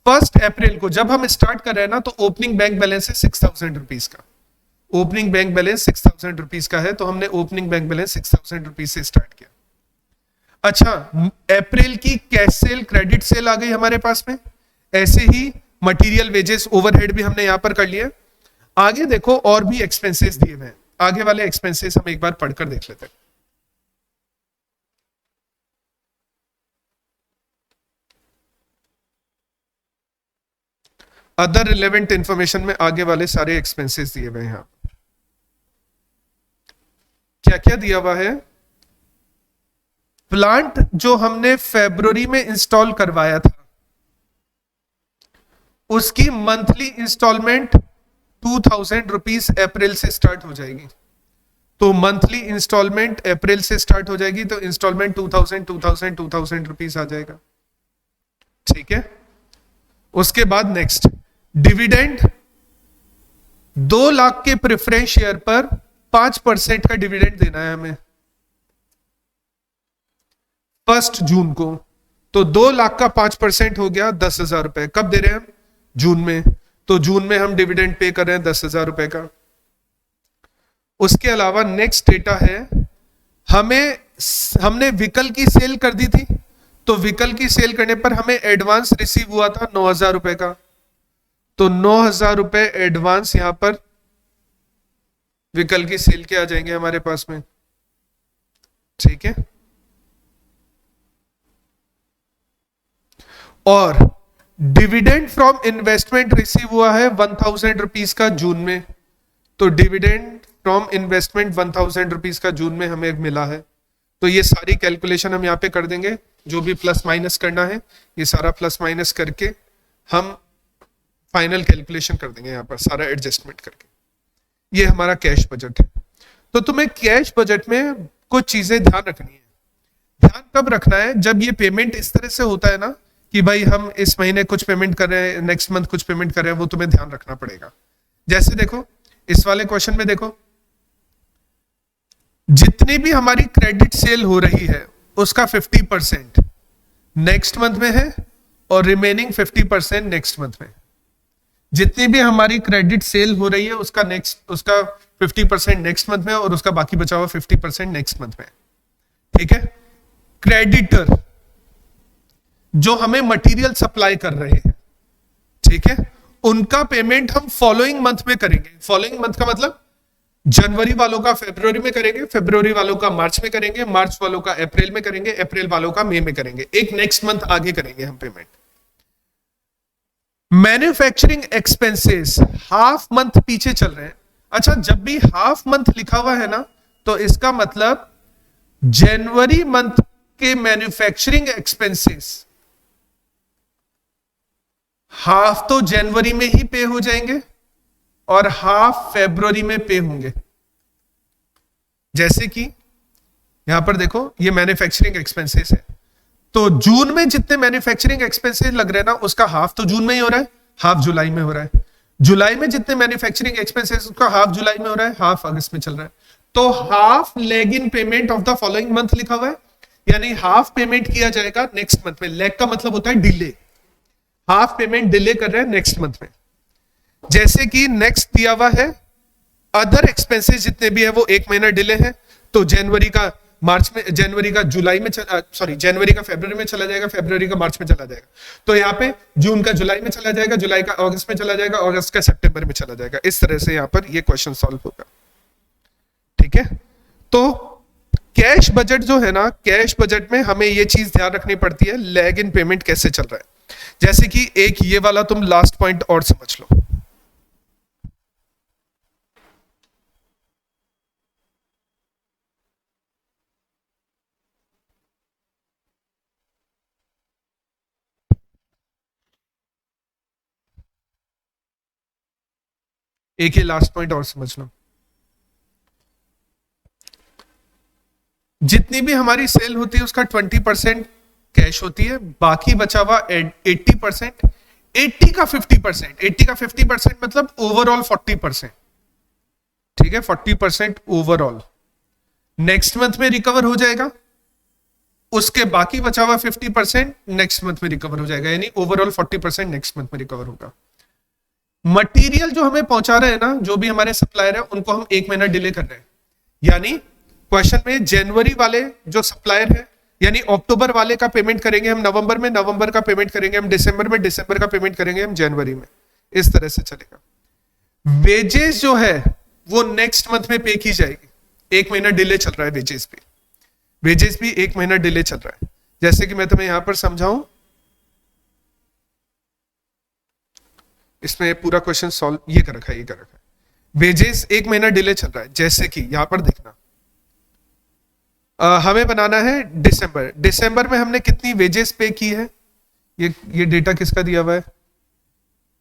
Speaker 1: 1 अप्रैल को जब हम स्टार्ट कर रहे हैं ना, तो ओपनिंग बैंक बैलेंस है 6,000 रुपीज का। ओपनिंग बैंक बैलेंस 6,000 रुपीज का है, तो हमने ओपनिंग बैंक बैलेंस 6,000 रुपीज से स्टार्ट किया। अच्छा, अप्रैल की कैश सेल, क्रेडिट सेल आ गई हमारे पास में। ऐसे ही मटेरियल, वेजेस, ओवरहेड भी हमने यहां पर कर लिए। आगे देखो और भी एक्सपेंसेस दिए हुए हैं, आगे वाले एक्सपेंसेस हम एक बार पढ़कर देख लेते हैं। अदर रिलेवेंट इंफॉर्मेशन में आगे वाले सारे एक्सपेंसेस दिए हुए हैं। यहां क्या क्या दिया हुआ है? प्लांट जो हमने फरवरी में इंस्टॉल करवाया था उसकी मंथली इंस्टॉलमेंट 2000 रुपीज अप्रैल से स्टार्ट हो जाएगी। तो मंथली इंस्टॉलमेंट अप्रैल से स्टार्ट हो जाएगी, तो इंस्टॉलमेंट 2000 रुपीज आ जाएगा। ठीक है, उसके बाद नेक्स्ट डिविडेंड 2 लाख के प्रेफरेंस शेयर पर 5% का डिविडेंड देना है हमें 1 जून को। तो 2 लाख का 5% हो गया 10,000 रुपए। कब दे रहे हैं हम? जून में। तो जून में हम डिविडेंड पे कर रहे हैं 10,000 रुपए का। उसके अलावा नेक्स्ट डेटा है, हमने व्हीकल की सेल कर दी थी, तो व्हीकल की सेल करने पर हमें एडवांस रिसीव हुआ था 9,000 रुपए का। तो 9,000 रुपए एडवांस यहां पर व्हीकल की सेल के आ जाएंगे हमारे पास में। ठीक है, और डिविडेंड फ्रॉम इन्वेस्टमेंट रिसीव हुआ है 1,000 रुपीज का जून में। तो डिविडेंड फ्रॉम इन्वेस्टमेंट 1,000 रुपीज का जून में हमें मिला है। तो ये सारी कैलकुलेशन हम यहां पे कर देंगे, जो भी प्लस माइनस करना है ये सारा प्लस माइनस करके हम फाइनल कैलकुलेशन कर देंगे यहां पर सारा एडजस्टमेंट करके। ये हमारा कैश बजट है। तो तुम्हें कैश बजट में कुछ चीजें ध्यान रखनी है। ध्यान कब रखना है? जब ये पेमेंट इस तरह से होता है ना कि भाई हम इस महीने कुछ पेमेंट कर रहे हैं, नेक्स्ट मंथ कुछ पेमेंट कर रहे हैं, वो तुम्हें ध्यान रखना पड़ेगा। जैसे देखो इस वाले क्वेश्चन में देखो, जितनी भी हमारी क्रेडिट सेल हो रही है उसका 50% नेक्स्ट मंथ में है और रिमेनिंग 50% नेक्स्ट मंथ में। जितनी भी हमारी क्रेडिट सेल हो रही है उसका 50% नेक्स्ट मंथ में और उसका बाकी बचा हुआ 50% नेक्स्ट मंथ में। ठीक है, क्रेडिटर जो हमें मटेरियल सप्लाई कर रहे हैं, ठीक है, उनका पेमेंट हम फॉलोइंग मंथ में करेंगे। फॉलोइंग मंथ का मतलब जनवरी वालों का फरवरी में करेंगे, फरवरी वालों का मार्च में करेंगे, मार्च वालों का अप्रैल में करेंगे, अप्रैल वालों का मई में करेंगे। एक नेक्स्ट मंथ आगे करेंगे हम payment. Manufacturing expenses half month पीछे चल रहे हैं। अच्छा, जब भी हाफ मंथ लिखा हुआ है ना तो इसका मतलब जनवरी मंथ के मैन्युफैक्चरिंग एक्सपेंसेस हाफ तो जनवरी में ही पे हो जाएंगे और हाफ फरवरी में पे होंगे। जैसे कि यहां पर देखो ये मैन्युफैक्चरिंग एक्सपेंसेस है, तो जून में जितने मैन्युफैक्चरिंग एक्सपेंसेस लग रहे हैं ना उसका हाफ तो जून में ही हो रहा है, हाफ जुलाई में हो रहा है। जुलाई में जितने मैन्युफैक्चरिंग एक्सपेंसेस उसका हाफ जुलाई में हो रहा है, हाफ अगस्त में चल रहा है। तो half leg in payment of the following month लिखा हुआ है, यानी हाफ पेमेंट किया जाएगा नेक्स्ट मंथ में। लेग का मतलब होता है डिले, हाफ पेमेंट डिले कर रहे हैं नेक्स्ट मंथ में। जैसे कि नेक्स्ट दिया हुआ है अदर एक्सपेंसेस जितने भी है वो 1 महीना डिले है, तो जनवरी का मार्च में, जनवरी का जुलाई में जनवरी का फरवरी में चला जाएगा, फरवरी का मार्च में चला जाएगा। तो यहाँ पे जून का जुलाई में चला जाएगा, जुलाई का अगस्त में चला जाएगा, अगस्त का सितंबर में चला जाएगा। इस तरह से यहाँ पर ये क्वेश्चन सॉल्व होगा। ठीक है, तो कैश बजट जो है ना, कैश बजट में हमें ये चीज ध्यान रखनी पड़ती है लैग इन पेमेंट कैसे चल रहा है। जैसे कि एक ये वाला तुम लास्ट पॉइंट और समझ लो। एक ही लास्ट पॉइंट और समझ लो। जितनी भी हमारी सेल होती है उसका 20% कैश होती है, बाकी बचा हुआ 80%, 80 का 50%, 80 का 50% मतलब ओवरऑल 40%। ठीक है, 40% ओवरऑल नेक्स्ट मंथ में रिकवर हो जाएगा, उसके बाकी बचा हुआ 50% नेक्स्ट मंथ में रिकवर हो जाएगा, यानी ओवरऑल 40% नेक्स्ट मंथ में रिकवर होगा। मटेरियल जो हमें पहुंचा रहे हैं ना, जो भी हमारे सप्लायर है उनको हम 1 महीना डिले कर रहे हैं। यानी क्वेश्चन में जनवरी वाले जो सप्लायर है, यानी अक्टूबर वाले का पेमेंट करेंगे हम नवंबर में, नवंबर का पेमेंट करेंगे हम दिसंबर में, दिसंबर का पेमेंट करेंगे हम जनवरी में। इस तरह से चलेगा। वेजेस जो है वो नेक्स्ट मंथ में पे की जाएगी। 1 महीना डिले चल रहा है वेजेस भी, वेजेस भी 1 महीना डिले चल रहा है। जैसे कि मैं तुम्हें यहां पर समझाऊं, इसमें पूरा क्वेश्चन सॉल्व ये कर रखा है, ये कर रखा है। वेजेस 1 महीना डिले चल रहा है। जैसे कि यहां पर देखना, हमें बनाना है दिसंबर। दिसंबर में हमने कितनी वेजेस पे की है, ये डेटा किसका दिया हुआ है,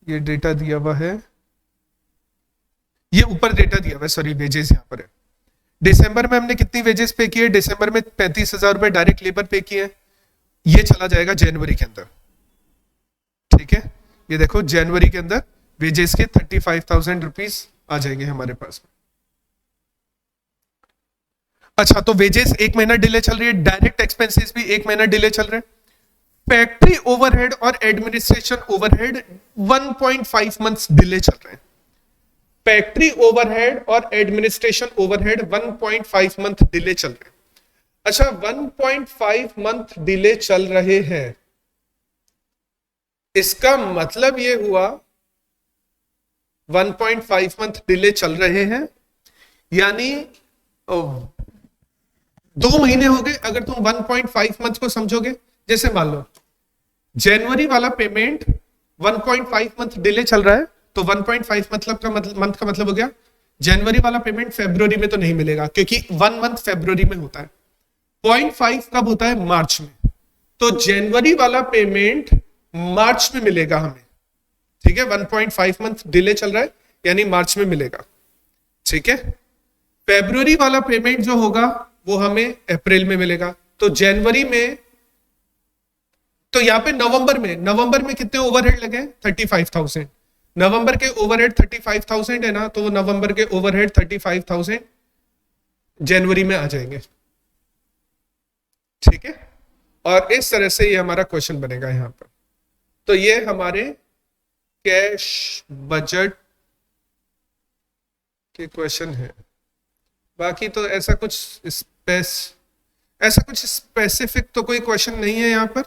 Speaker 1: ये डेटा दिया हुआ है, ये ऊपर डेटा दिया हुआ है, सॉरी वेजेस यहाँ पर है। दिसंबर में हमने कितनी वेजेस पे की है, दिसंबर में 35,000 रुपए डायरेक्ट लेबर पे किए हैं, ये चला जाएगा जनवरी के अंदर, ठीक है। ये देखो जनवरी के अंदर वेजेस के 35,000 रुपीज आ जाएंगे हमारे पास। अच्छा, तो वेजेस एक महीना डिले चल रही है, डायरेक्ट एक्सपेंसेस भी एक महीना डिले चल रहे हैं, फैक्ट्री ओवरहेड और एडमिनिस्ट्रेशन ओवरहेड 1.5 मंथ्स डिले चल रहे हैं। फैक्ट्री ओवरहेड और एडमिनिस्ट्रेशन ओवरहेड 1.5 मंथ डिले चल रहे हैं। अच्छा, 1.5 मंथ डिले चल रहे हैं, इसका मतलब ये हुआ 1.5 मंथ डिले चल रहे हैं, यानी 2 महीने हो गए। अगर तुम 1.5 मंथ को समझोगे, जैसे मान लो जनवरी वाला पेमेंट 1.5 मंथ डिले चल रहा है, तो 1.5 मंथ का मतलब हो गया जनवरी वाला पेमेंट फरवरी में तो नहीं मिलेगा, क्योंकि 1 मंथ फरवरी में होता है। 0.5 कब होता है, मार्च में, तो जनवरी वाला पेमेंट मार्च में मिलेगा हमें, ठीक है। 1.5 मंथ डिले चल रहा है, यानी मार्च में मिलेगा, ठीक है। फरवरी वाला पेमेंट जो होगा वो हमें अप्रैल में मिलेगा, तो जनवरी में, तो यहां पे नवंबर में कितने ओवरहेड लगे, 35,000। नवंबर के ओवरहेड 35,000 है ना, तो वो नवंबर के ओवरहेड 35,000 जनवरी में आ जाएंगे, ठीक है। और इस तरह से ये हमारा क्वेश्चन बनेगा यहां पर। तो ये हमारे कैश बजट के क्वेश्चन है। बाकी तो ऐसा कुछ स्पेसिफिक तो कोई क्वेश्चन नहीं है यहाँ पर,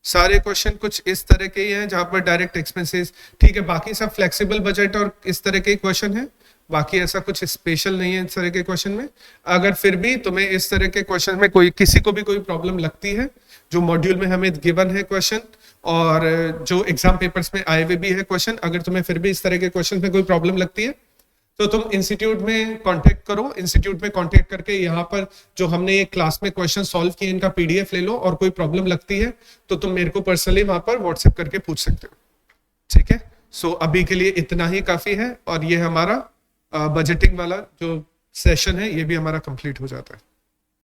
Speaker 1: सारे क्वेश्चन कुछ इस तरह के ही हैं जहां पर डायरेक्ट एक्सपेंसेस, ठीक है। बाकी सब फ्लेक्सिबल बजट और इस तरह के क्वेश्चन है, बाकी ऐसा कुछ स्पेशल नहीं है इस तरह के क्वेश्चन में। अगर फिर भी तुम्हें इस तरह के क्वेश्चन में किसी को भी कोई प्रॉब्लम लगती है, जो मॉड्यूल में हमें गिवन है क्वेश्चन और जो एग्जाम पेपर्स में आए हुए भी है क्वेश्चन, अगर तुम्हें फिर भी इस तरह के क्वेश्चन में कोई प्रॉब्लम लगती है तो तुम इंस्टीट्यूट में कांटेक्ट करो। इंस्टीट्यूट में कांटेक्ट करके यहाँ पर जो हमने ये क्लास में क्वेश्चन सॉल्व किए इनका पीडीएफ ले लो, और कोई प्रॉब्लम लगती है तो तुम मेरे को पर्सनली वहां पर व्हाट्सएप करके पूछ सकते हो, ठीक है। सो अभी के लिए इतना ही काफी है, और ये हमारा बजटिंग वाला जो सेशन है ये भी हमारा कंप्लीट हो जाता है।